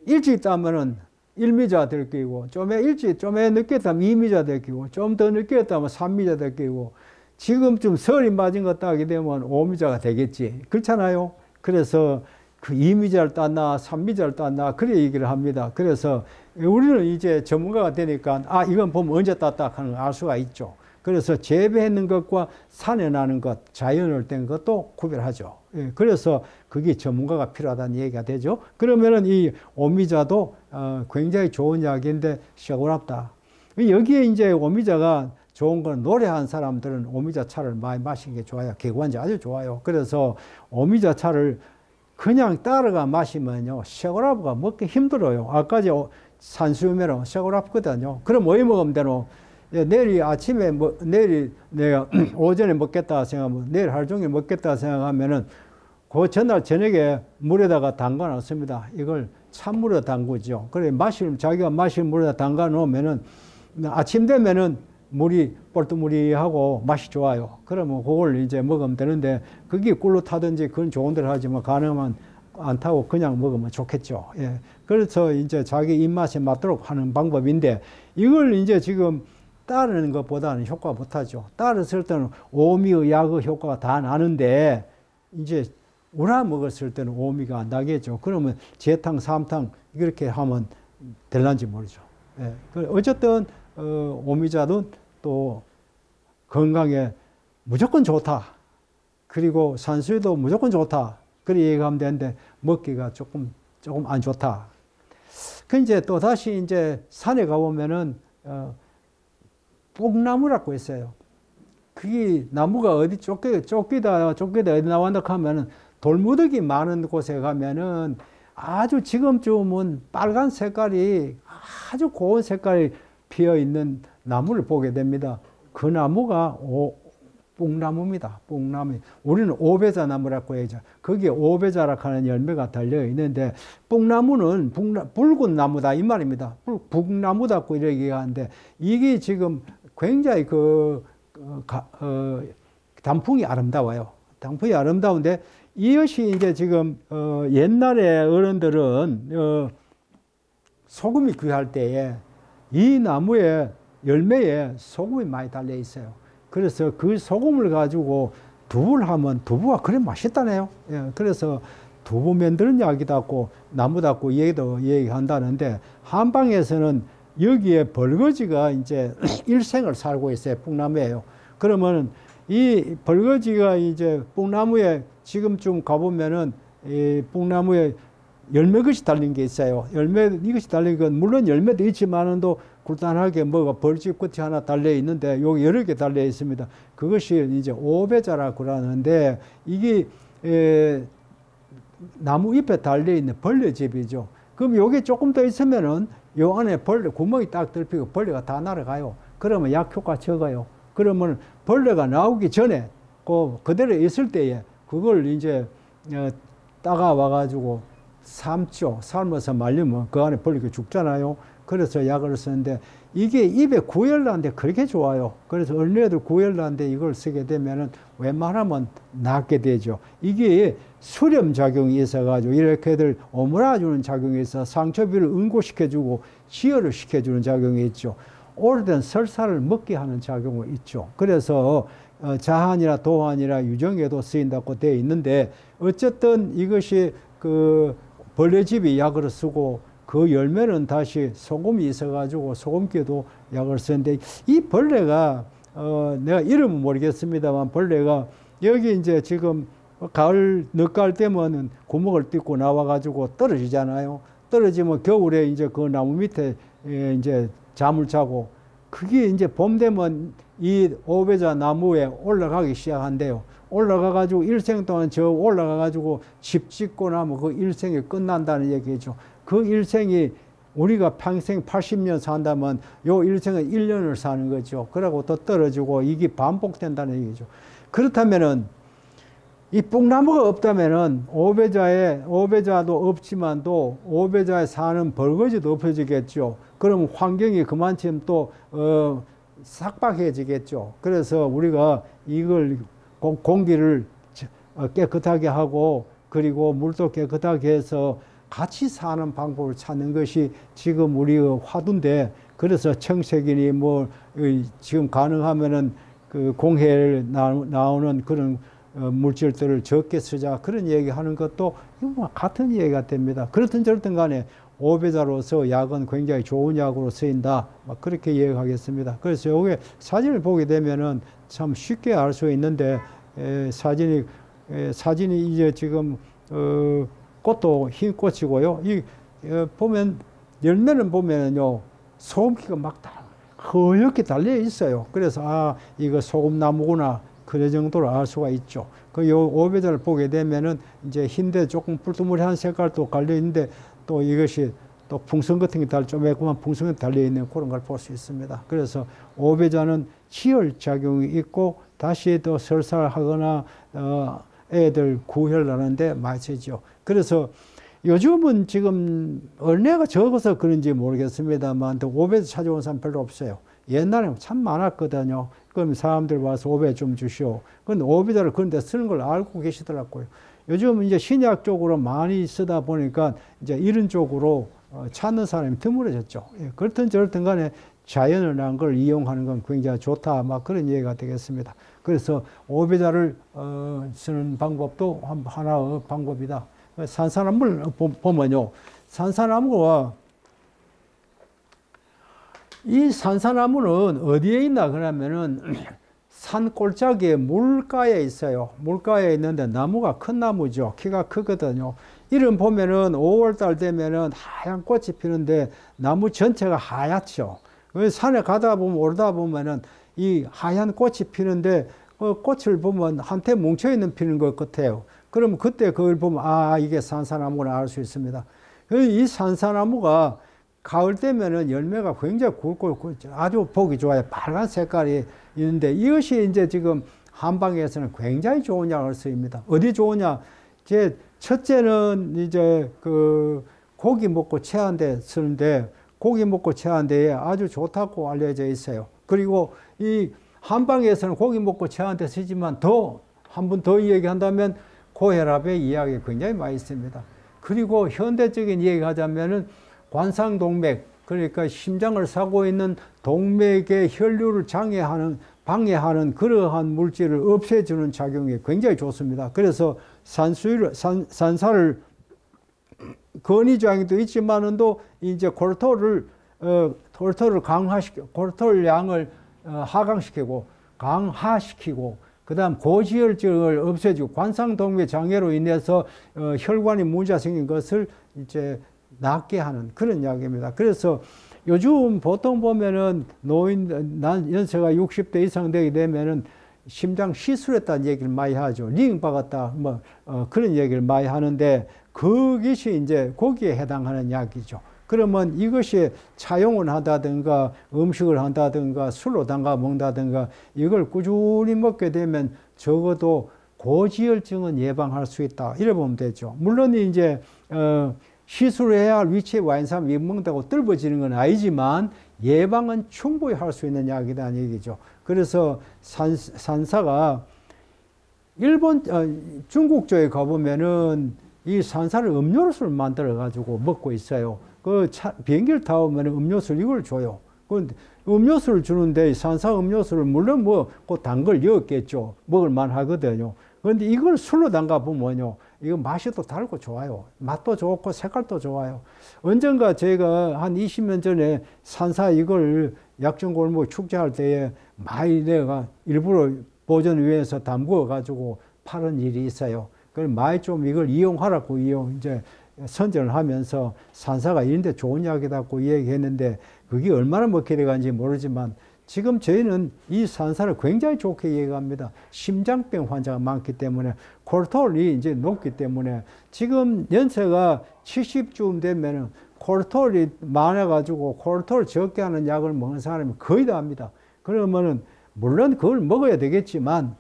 일찍 따면은 1미자 될 거고, 좀 늦게 따면 2미자 될 거고, 좀 더 늦게 따면 3미자 될 거고, 지금쯤 설이 맞은 것 따게 되면 5미자가 되겠지. 그렇잖아요. 그래서 그 2미자를 땄나 3미자를 땄나 그래 얘기를 합니다. 그래서 우리는 이제 전문가가 되니까 이건 보면 언제 땄다 하는 걸 알 수가 있죠. 그래서 재배했는 것과 산에 나는 것, 자연을 뗀 것도 구별하죠. 그래서 그게 전문가가 필요하다는 얘기가 되죠. 그러면은 이 오미자도 굉장히 좋은 약인데 시원하다. 여기에 이제 오미자가 좋은 건 노래한 사람들은 오미자 차를 많이 마시는 게 좋아요. 개관지 아주 좋아요. 그래서 오미자 차를 그냥 따라가 마시면요, 쉐고라브가 먹기 힘들어요. 아까 산수유매로 쉐고라브거든요. 그럼 뭐 먹으면 되노? 내일 아침에 내일 내가 오전에 먹겠다 생각하면 내일 하루 종일 먹겠다 생각하면은 그 전날 저녁에 물에다가 담가 놨습니다. 이걸 찬물에 담그죠. 그래 자기가 마실 물에다 담가 놓으면은 아침 되면은 물이 뻘뚜무리하고 맛이 좋아요. 그러면 그걸 이제 먹으면 되는데 그게 꿀로 타든지 그건 좋은 대로 하지만 가능하면 안 타고 그냥 먹으면 좋겠죠. 예. 그래서 이제 자기 입맛에 맞도록 하는 방법인데 이걸 이제 지금 따르는 것보다는 효과 못하죠. 따랐을 때는 오미의 약의 효과가 다 나는데 이제 우라 먹었을 때는 오미가 안 나겠죠. 그러면 재탕, 삼탕 이렇게 하면 될란지 모르죠. 예. 어쨌든 오미자는 또 건강에 무조건 좋다. 그리고 산수유도 무조건 좋다. 그렇게 얘기하면 되는데 먹기가 조금 안 좋다. 그 이제 또 다시 이제 산에 가보면은 뽕나무라고 있어요. 그게 나무가 어디 쫓기다 어디 나왔나 하면은 돌무더기 많은 곳에 가면은 아주 지금쯤은 빨간 색깔이 아주 고운 색깔이 피어 있는 나무를 보게 됩니다. 그 나무가 뽕나무입니다. 뽕나무. 우리는 오배자 나무라고 해야죠. 거기에 오배자라고 하는 열매가 달려 있는데 뽕나무는 붉은 나무다 이 말입니다. 북나무다고 이렇게 얘기하는데 이게 지금 굉장히 단풍이 아름다워요. 단풍이 아름다운데 이것이 이제 지금 옛날에 어른들은 소금이 귀할 때에 이 나무에 열매에 소금이 많이 달려 있어요. 그래서 그 소금을 가지고 두부를 하면 두부가 그래 맛있다네요. 예, 그래서 두부 만드는 약이다고 나무다고 얘기한다는데 한방에서는 여기에 벌거지가 이제 일생을 살고 있어요. 뽕나무예요. 그러면 이 벌거지가 이제 뽕나무에 지금쯤 가보면은 이 뽕나무에 열매것이 달린 게 있어요. 이것이 달린 건 물론 열매도 있지만은도 굵단하게 뭐가 벌집 끝이 하나 달려 있는데 여기 여러 개 달려 있습니다. 그것이 이제 오배자라고 그러는데 이게 나무 잎에 달려 있는 벌레집이죠. 그럼 여기 조금 더 있으면은 요 안에 벌레 구멍이 딱 뚫히고 벌레가 다 날아가요. 그러면 약효가 적어요. 그러면 벌레가 나오기 전에 그대로 있을 때에 그걸 이제 따가 와가지고 삶죠. 삶아서 말리면 그 안에 벌레가 죽잖아요. 그래서 약을 쓰는데 이게 입에 구열나는데 그렇게 좋아요. 그래서 어린애들 구열나는데 이걸 쓰게 되면은 웬만하면 낫게 되죠. 이게 수렴 작용이 있어가지고 이렇게들 오므라주는 작용이 있어 상처비를 응고시켜주고 지혈을 시켜주는 작용이 있죠. 오래된 설사를 먹게 하는 작용이 있죠. 그래서 자한이나 도한이나 유정에도 쓰인다고 되어 있는데 어쨌든 이것이 그 벌레집이 약으로 쓰고 그 열매는 다시 소금이 있어가지고 소금기도 약을 쓰는데 이 벌레가 내가 이름은 모르겠습니다만 벌레가 여기 이제 지금 가을 늦가을 되면은 구멍을 뚫고 나와가지고 떨어지잖아요. 떨어지면 겨울에 이제 그 나무 밑에 이제 잠을 자고 그게 이제 봄 되면 이 오배자 나무에 올라가기 시작한대요. 올라가가지고 일생 동안 저 올라가가지고 집 짓고 나면 그 일생이 끝난다는 얘기죠. 그 일생이 우리가 평생 80년 산다면 요 일생은 1년을 사는 거죠. 그러고 또 떨어지고 이게 반복된다는 얘기죠. 그렇다면은 이 뽕나무가 없다면은 오배자도 없지만도 오배자에 사는 벌거지도 없어지겠죠. 그럼 환경이 그만큼 또 삭박해지겠죠. 그래서 우리가 이걸 공기를 깨끗하게 하고 그리고 물도 깨끗하게 해서 같이 사는 방법을 찾는 것이 지금 우리의 화두인데 그래서 청색이니 뭐 지금 가능하면은 그 공해를 나오는 그런 물질들을 적게 쓰자 그런 얘기하는 것도 같은 얘기가 됩니다. 그렇든 저렇든 간에 오배자로서 약은 굉장히 좋은 약으로 쓰인다. 막 그렇게 얘기하겠습니다. 그래서 여기 사진을 보게 되면은 참 쉽게 알 수 있는데 사진이 이제 지금 꽃도 흰 꽃이고요. 보면 열매는 보면요 소금기가 막 다 허옇게 달려 있어요. 그래서 이거 소금나무구나 그 정도로 알 수가 있죠. 요 오배자를 보게 되면은 이제 흰데 조금 뿔뚜물한 색깔도 갈려 있는데 또 이것이 또 풍선 같은 게 조그만 풍선이 달려 있는 그런 걸 볼 수 있습니다. 그래서 오배자는 치열 작용이 있고 다시 또 설사하거나 애들 구혈하는데 많이 쓰죠. 그래서 요즘은 지금 어린애가 적어서 그런지 모르겠습니다만 오배자 찾아온 사람 별로 없어요. 옛날에 참 많았거든요. 그럼 사람들 와서 오배 좀 주시오. 근데 오배자를 그런 데 쓰는 걸 알고 계시더라고요. 요즘 이제 신약 쪽으로 많이 쓰다 보니까 이제 이런 쪽으로 찾는 사람이 드물어졌죠. 그렇든 저렇든 간에 자연을 난 걸 이용하는 건 굉장히 좋다. 막 그런 얘기가 되겠습니다. 그래서 오배자를 쓰는 방법도 하나의 방법이다. 산사나무를 보면요. 산사나무가 이 산사나무는 어디에 있나 그러면은 산 꼴짝에 물가에 있어요. 물가에 있는데 나무가 큰 나무죠. 키가 크거든요. 이름 보면은 5월달 되면은 하얀 꽃이 피는데 나무 전체가 하얗죠. 산에 가다 보면 오르다 보면은 이 하얀 꽃이 피는데 꽃을 보면 한테 뭉쳐 있는 피는 것 같아요. 그럼 그때 그걸 보면 이게 산사나무구나 알 수 있습니다. 이 산사나무가 가을 되면은 열매가 굉장히 굵고 아주 보기 좋아요. 빨간 색깔이 있는데 이것이 이제 지금 한방에서는 굉장히 좋은 약을 쓰입니다. 어디 좋으냐? 첫째는 이제 그 고기 먹고 체한 데 쓰는데 고기 먹고 체한 데에 아주 좋다고 알려져 있어요. 그리고 이 한방에서는 고기 먹고 체한 데 쓰지만 한 번 더 얘기한다면 고혈압의 이야기 굉장히 많이 있습니다. 그리고 현대적인 얘기하자면은 관상동맥, 그러니까 심장을 사고 있는 동맥의 혈류를 방해하는 그러한 물질을 없애주는 작용이 굉장히 좋습니다. 그래서 산사를 건의조항도 있지만은도 이제 골토를 골토를 양을 하강시키고 강화시키고 그다음 고지혈증을 없애주고 관상동맥 장애로 인해서 혈관에 문제가 생긴 것을 이제 낫게 하는 그런 약입니다. 그래서 요즘 보통 보면은 연세가 60대 이상 되게 되면은 심장 시술했다는 얘기를 많이 하죠. 링 박았다, 뭐, 그런 얘기를 많이 하는데, 그것이 이제 거기에 해당하는 약이죠. 그러면 이것이 차용을 한다든가, 음식을 한다든가, 술로 담가 먹는다든가, 이걸 꾸준히 먹게 되면 적어도 고지혈증은 예방할 수 있다. 이래 보면 되죠. 물론 이제, 시술해야 할 위치에 와 있는 사람이 먹는다고 뜰어지는 건 아니지만, 예방은 충분히 할 수 있는 약이라는 얘기죠. 그래서 산사가 중국 쪽에 가보면은 이 산사를 음료수를 만들어 가지고 먹고 있어요. 비행기를 타오면 음료수를 이걸 줘요. 그런데 음료수를 주는데 산사 음료수를 물론 뭐 그 단 걸 넣었겠죠. 먹을만 하거든요. 그런데 이걸 술로 담가 보면요. 이거 맛이 또 달고 좋아요. 맛도 좋고 색깔도 좋아요. 언젠가 제가 한 20년 전에 산사 이걸 약정골목 축제할 때에 많이 내가 일부러 보존 위해서 담궈 가지고 파는 일이 있어요. 그럼 많이 좀 이걸 이용하라고 이제 선전을 하면서 산사가 이런데 좋은 약이라고 얘기했는데 그게 얼마나 먹게 돼가는지 모르지만 지금 저희는 이 산사를 굉장히 좋게 얘기합니다. 심장병 환자가 많기 때문에 콜레스테롤이 이제 높기 때문에 지금 연세가 70쯤 되면은 콜레스테롤이 많아가지고 콜레스테롤 적게 하는 약을 먹는 사람이 거의 다 합니다. 그러면은 물론 그걸 먹어야 되겠지만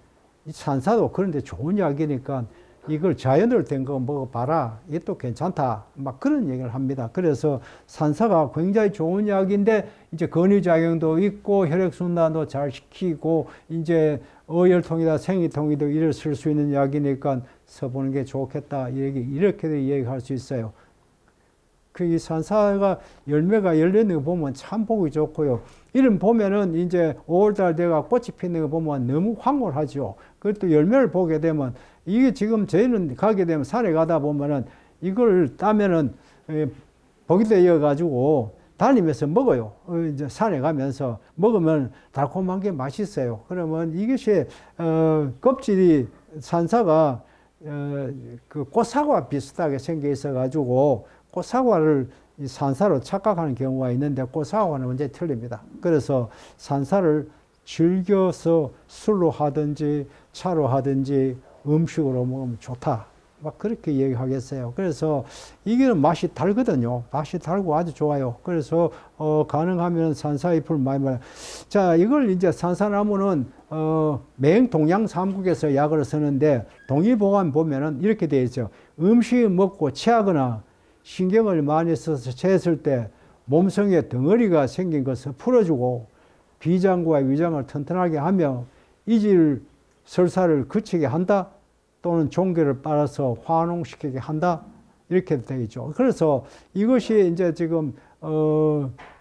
이 산사도 그런데 좋은 약이니까 이걸 자연으로 된 거 먹어봐라. 이것도 괜찮다. 막 그런 얘기를 합니다. 그래서 산사가 굉장히 좋은 약인데 이제 근육작용도 있고 혈액순환도 잘 시키고 이제 어혈통이다 생리통이다 이를 쓸 수 있는 약이니까 써보는 게 좋겠다. 이렇게도 얘기할 수 있어요. 이 산사가 열매가 열리는 거 보면 참 보기 좋고요. 이름 보면은 이제 5월달 돼가 꽃이 피는 거 보면 너무 황홀하죠. 그것도 열매를 보게 되면 이게 지금 저희는 가게 되면 산에 가다 보면은 이걸 따면은 보기도 이어가지고 다니면서 먹어요. 이제 산에 가면서 먹으면 달콤한 게 맛있어요. 그러면 이것이 껍질이 산사가 그 꽃사과 비슷하게 생겨 있어가지고 꽃사과를 산사로 착각하는 경우가 있는데 꽃사과는 완전히 틀립니다. 그래서 산사를 즐겨서 술로 하든지 차로 하든지 음식으로 먹으면 좋다. 막 그렇게 얘기하겠어요. 그래서 이게 맛이 달거든요. 맛이 달고 아주 좋아요. 그래서 가능하면 산사잎을 많이 말아요. 자, 이걸 이제 산사나무는 맹동양 삼국에서 약을 쓰는데 동의보감 보면은 이렇게 되어 있죠. 음식 먹고 체하거나 신경을 많이 써서 체했을 때 몸속에 덩어리가 생긴 것을 풀어주고 비장과 위장을 튼튼하게 하며 이질 설사를 그치게 한다. 또는 종괴를 빨아서 화농시키게 한다. 이렇게 되어 있죠. 그래서 이것이 이제 지금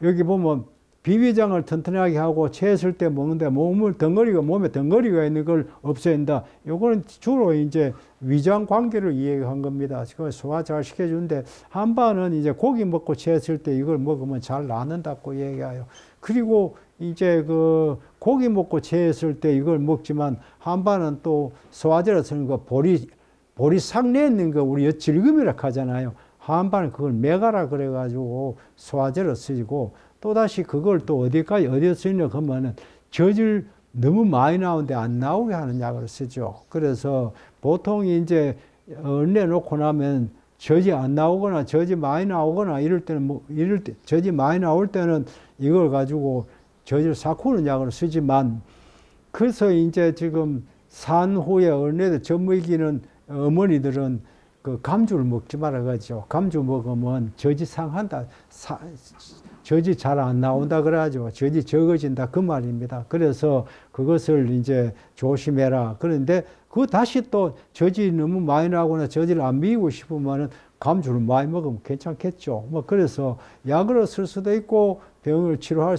여기 보면 비위장을 튼튼하게 하고 체했을 때 먹는데 몸에 덩어리가 있는 걸 없앤다. 요거는 주로 이제 위장 관계를 이야기한 겁니다. 그걸 소화 잘 시켜주는데 한반은 이제 고기 먹고 체했을 때 이걸 먹으면 잘 낫는다고 얘기해요. 그리고 이제 그 고기 먹고 체했을 때 이걸 먹지만 한반은 또 소화제로 쓰는 거 보리 상내에 있는 거 우리 질금이라고 하잖아요. 한반은 그걸 메가라 그래가지고 소화제로 쓰고 또다시 그걸 또 어디에 쓰냐 그러면은 젖을 너무 많이 나오는데 안 나오게 하는 약을 쓰죠. 그래서 보통 이제 얼려 놓고 나면 젖이 안 나오거나 젖이 많이 나오거나 이럴 때는 젖이 많이 나올 때는 이걸 가지고 젖을 삭히는 약을 쓰지만 그래서 이제 지금 산 후에 얼려도 젖먹이는 어머니들은 그 감주를 먹지 말아 가지고 감주 먹으면 젖이 상한다. 젖이 잘 안 나온다 그래가지고 젖이 적어진다 그 말입니다. 그래서 그것을 이제 조심해라. 그런데 그 다시 또 젖이 너무 많이 나거나 젖을 안 미이고 싶으면은 감주를 많이 먹으면 괜찮겠죠. 뭐 그래서 약으로 쓸 수도 있고 병을 치료할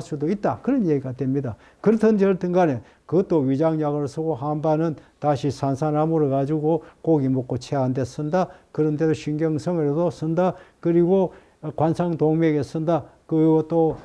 수도 있다. 그런 얘기가 됩니다. 그렇든지 어쨌든 간에 그것도 위장약으로 쓰고 한반은 다시 산사나무를 가지고 고기 먹고 체한 데 쓴다. 그런데도 신경성에도 쓴다. 그리고 관상동맥에 쓴다. 그리고 또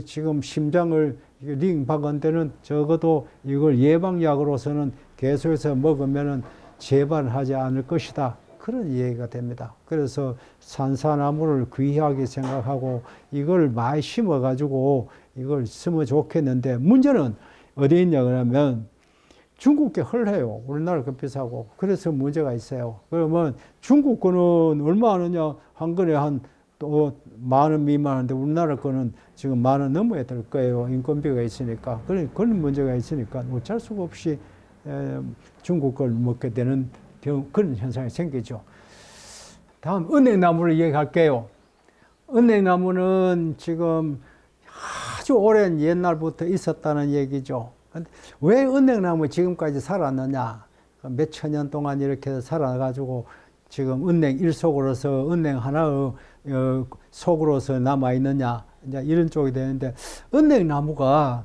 지금 심장을 링박원대는 적어도 이걸 예방약으로서는 계속해서 먹으면은 재발하지 않을 것이다. 그런 얘기가 됩니다. 그래서 산사나무를 귀하게 생각하고 이걸 많이 심어가지고 이걸 쓰면 좋겠는데 문제는 어디 있냐 그러면 중국게 헐해요. 우리나라 그 비싸고. 그래서 문제가 있어요. 그러면 중국 거는 얼마 하느냐? 한 건에 한 또 10,000원 미만인데 우리나라 거는 지금 10,000원 넘어야 될 거예요. 인건비가 있으니까. 그런 문제가 있으니까 어쩔 수가 없이 중국 걸 먹게 되는 그런 현상이 생기죠. 다음 은행나무를 얘기할게요. 은행나무는 지금 아주 오랜 옛날부터 있었다는 얘기죠. 왜 은행나무 지금까지 살았느냐? 몇 천 년 동안 이렇게 살아가지고 지금 은행 일속으로서 은행 하나의 속으로서 남아있느냐? 이제 이런 쪽이 되는데, 은행나무가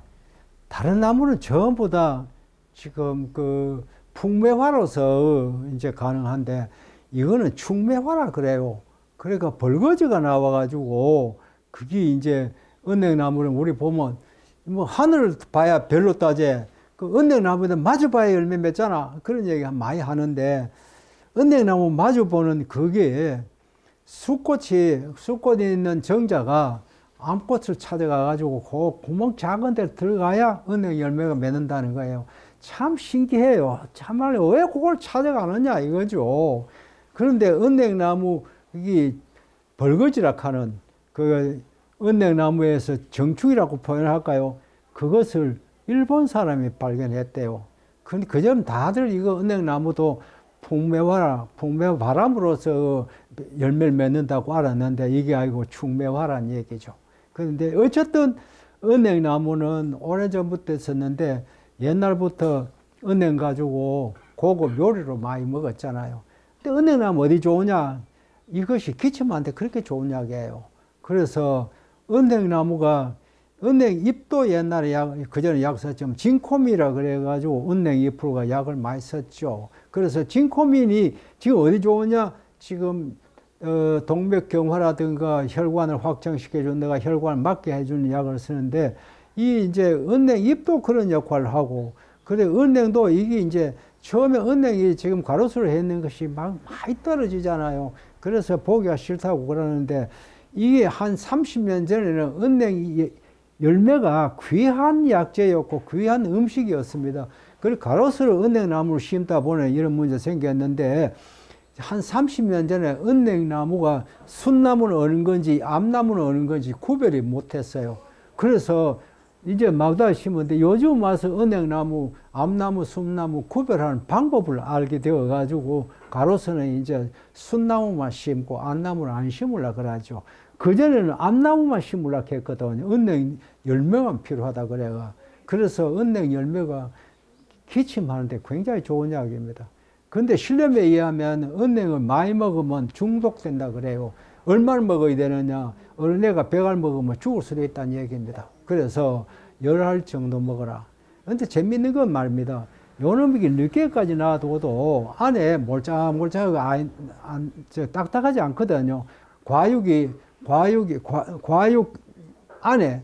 다른 나무는 전부 다 지금 그 풍매화로서 이제 가능한데, 이거는 충매화라 그래요. 그러니까 벌거지가 나와가지고, 그게 이제 은행나무는 우리 보면, 뭐 하늘을 봐야 별로 따지, 그 은행나무는 마주 봐야 열매 맺잖아. 그런 얘기 많이 하는데, 은행나무 마주 보는 그게 숫꽃이 있는 정자가 암꽃을 찾아가가지고 그 구멍 작은 데 들어가야 은행 열매가 맺는다는 거예요. 참 신기해요. 참말로 왜 그걸 찾아가느냐 이거죠. 그런데 은행나무, 이게 벌거지라 하는 그 은행나무에서 정축이라고 표현할까요? 그것을 일본 사람이 발견했대요. 근데 그점 다들 이거 은행나무도 풍매바람으로서 열매를 맺는다고 알았는데 이게 아니고 충매화란 얘기죠. 그런데 어쨌든 은행나무는 오래전부터 있었는데 옛날부터 은행 가지고 고급 요리로 많이 먹었잖아요. 근데 은행나무 어디 좋으냐? 이것이 기침하는데 그렇게 좋은 약이에요. 그래서 은행나무가 은행잎도 옛날에 그전에 약 썼지만 진코미라 그래가지고 은행잎으로가 약을 많이 썼죠. 그래서 진코민이 지금 어디 좋으냐? 지금 동맥경화라든가 혈관을 확장시켜준다가 혈관을 막게 해주는 약을 쓰는데 이 이제 은행잎도 그런 역할을 하고 그래 은행도 이게 이제 처음에 은행이 지금 가로수를 했는 것이 막 많이 떨어지잖아요. 그래서 보기가 싫다고 그러는데 이게 한 30년 전에는 은행 열매가 귀한 약재였고 귀한 음식이었습니다. 그리고 가로수를 은행나무를 심다 보니 이런 문제 생겼는데 한 30년 전에 은행나무가 순나무는 어느 건지 암나무는 어느 건지 구별이 못했어요. 그래서 이제 마다 심었는데 요즘 와서 은행나무, 암나무, 순나무 구별하는 방법을 알게 되어 가지고 가로수는 이제 순나무만 심고 암나무는 안 심으려 그러죠. 그전에는 암나무만 심으려 했거든요. 은행 열매만 필요하다 그래가. 그래서 은행 열매가 기침하는데 굉장히 좋은 약입니다. 근데 실험에 의하면 은행을 많이 먹으면 중독된다 그래요. 얼마나 먹어야 되느냐? 어린애가 100알 먹으면 죽을 수도 있다는 얘기입니다. 그래서 10알 정도 먹어라. 근데 재밌는 건 말입니다. 요놈이 늦게까지 놔둬도 안에 몰짝몰짝하고 딱딱하지 않거든요. 과육 안에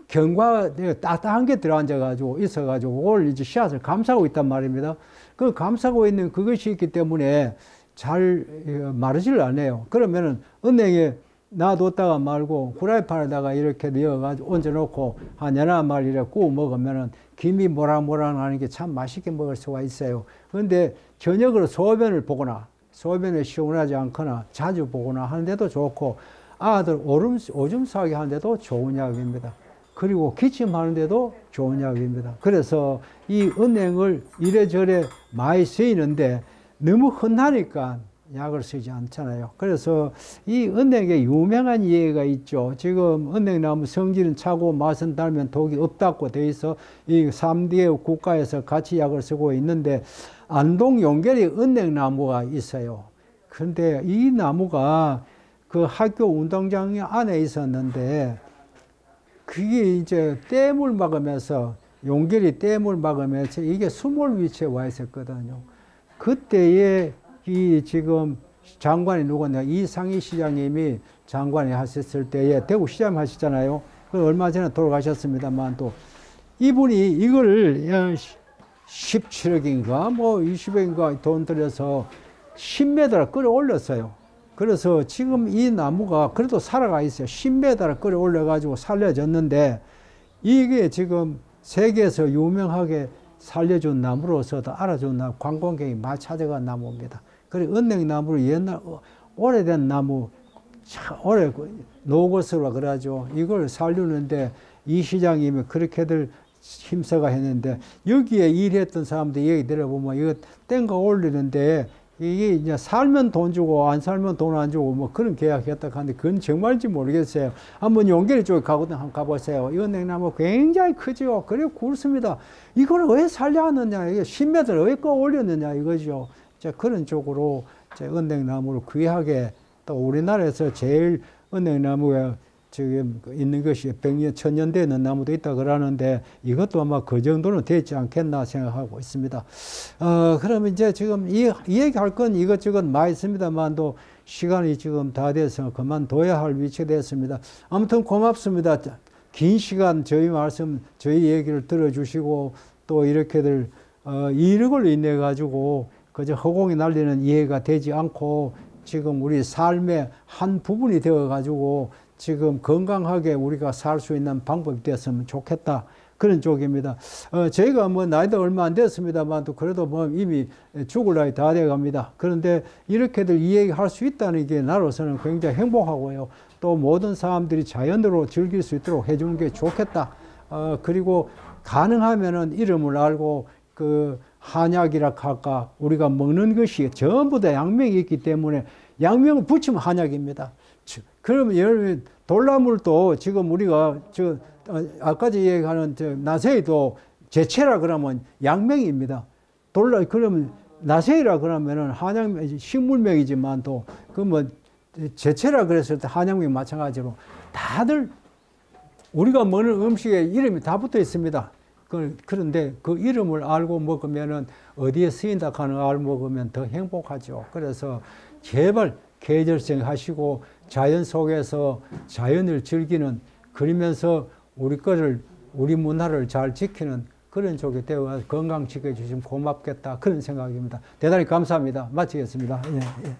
경과가 딱딱한 게 들어앉아가지고 있어가지고 그걸 이제 씨앗을 감싸고 있단 말입니다. 그 감싸고 있는 그것이 있기 때문에 잘 마르지를 않아요. 그러면은 은행에 놔뒀다가 말고 후라이팬에다가 이렇게 넣어가지고 얹어놓고 한 11마리 이렇게 구워 먹으면은 김이 모락모락하는 게 참 맛있게 먹을 수가 있어요. 그런데 저녁으로 소변을 보거나 소변이 시원하지 않거나 자주 보거나 하는데도 좋고 아들 오줌 싸게 하는데도 좋은 약입니다. 그리고 기침하는데도 좋은 약입니다. 그래서 이 은행을 이래저래 많이 쓰이는데 너무 흔하니까 약을 쓰지 않잖아요. 그래서 이 은행에 유명한 예가 있죠. 지금 은행나무 성질은 차고 맛은 달면 독이 없다고 돼 있어 이 3대 국가에서 같이 약을 쓰고 있는데 안동 용계리 은행나무가 있어요. 그런데 이 나무가 그 학교 운동장 안에 있었는데 그게 이제 댐을 막으면서 용계리 댐을 막으면서 이게 수몰 위치에 와 있었거든요. 그때에 이 지금 장관이 누구냐 이상희 시장님이 장관이 하셨을 때에 대구 시장 하시잖아요. 그 얼마 전에 돌아가셨습니다만 또 이분이 이걸 17억인가 뭐 20억인가 돈 들여서 10m를 끌어올렸어요. 그래서 지금 이 나무가 그래도 살아가 있어요. 10m를 끌어올려 가지고 살려졌는데 이게 지금 세계에서 유명하게 살려준 나무로서도 알아준 나무, 관광객이 많이 찾아간 나무입니다. 그리고 은행나무를 옛날 오래된 나무, 오래 노고스라 그러죠. 이걸 살리는데 이 시장님이 그렇게들 힘써가 했는데 여기에 일했던 사람들 얘기 들어보면 이거 땡가 올리는데 이게 이제 살면 돈 주고 안 살면 돈 안 주고 뭐 그런 계약했다 하는데 그건 정말인지 모르겠어요. 한번 용계리 쪽에 한번 가보세요. 이 은행나무 굉장히 크죠. 그래 굵습니다. 이걸 왜 살려 하느냐, 이게 10m를 왜 끌어올렸느냐 이거죠. 자, 그런 쪽으로 은행나무를 귀하게 또 우리나라에서 제일 은행나무가 지금 있는 것이 100년, 1000년 되는 나무도 있다 그러는데 이것도 아마 그 정도는 되지 않겠나 생각하고 있습니다. 그러면 이제 지금 이 얘기할 건 이것저것 많이 있습니다만도 시간이 지금 다 돼서 그만둬야 할 위치가 됐습니다. 아무튼 고맙습니다. 긴 시간 저희 말씀, 저희 얘기를 들어주시고 또 이렇게들 이력을 인해 가지고 그저 허공에 날리는 이해가 되지 않고 지금 우리 삶의 한 부분이 되어 가지고 지금 건강하게 우리가 살 수 있는 방법이 됐으면 좋겠다. 그런 쪽입니다. 저희가 뭐 나이도 얼마 안 됐습니다만 그래도 뭐 이미 죽을 나이 다 돼 갑니다. 그런데 이렇게들 이 얘기 할 수 있다는 게 나로서는 굉장히 행복하고요. 또 모든 사람들이 자연으로 즐길 수 있도록 해주는 게 좋겠다. 그리고 가능하면은 이름을 알고 그 한약이라 할까 우리가 먹는 것이 전부 다 양명이 있기 때문에 양명을 붙이면 한약입니다. 그러면 예를 들면 돌나물도 지금 우리가 아까 얘기하는 나세이도 제체라 그러면 양명입니다. 그러면 나세이라 그러면은 한약 식물명이지만 또 그 뭐 제체라 그랬을 때 한약명 마찬가지로 다들 우리가 먹는 음식에 이름이 다 붙어 있습니다. 그런데 그 이름을 알고 먹으면은 어디에 쓰인다 하는 걸 알고 먹으면 더 행복하죠. 그래서 제발 계절성 하시고 자연 속에서 자연을 즐기는 그러면서 우리 문화를 잘 지키는 그런 쪽이 되어 건강 지켜주시면 고맙겠다 그런 생각입니다. 대단히 감사합니다. 마치겠습니다. 예, 예.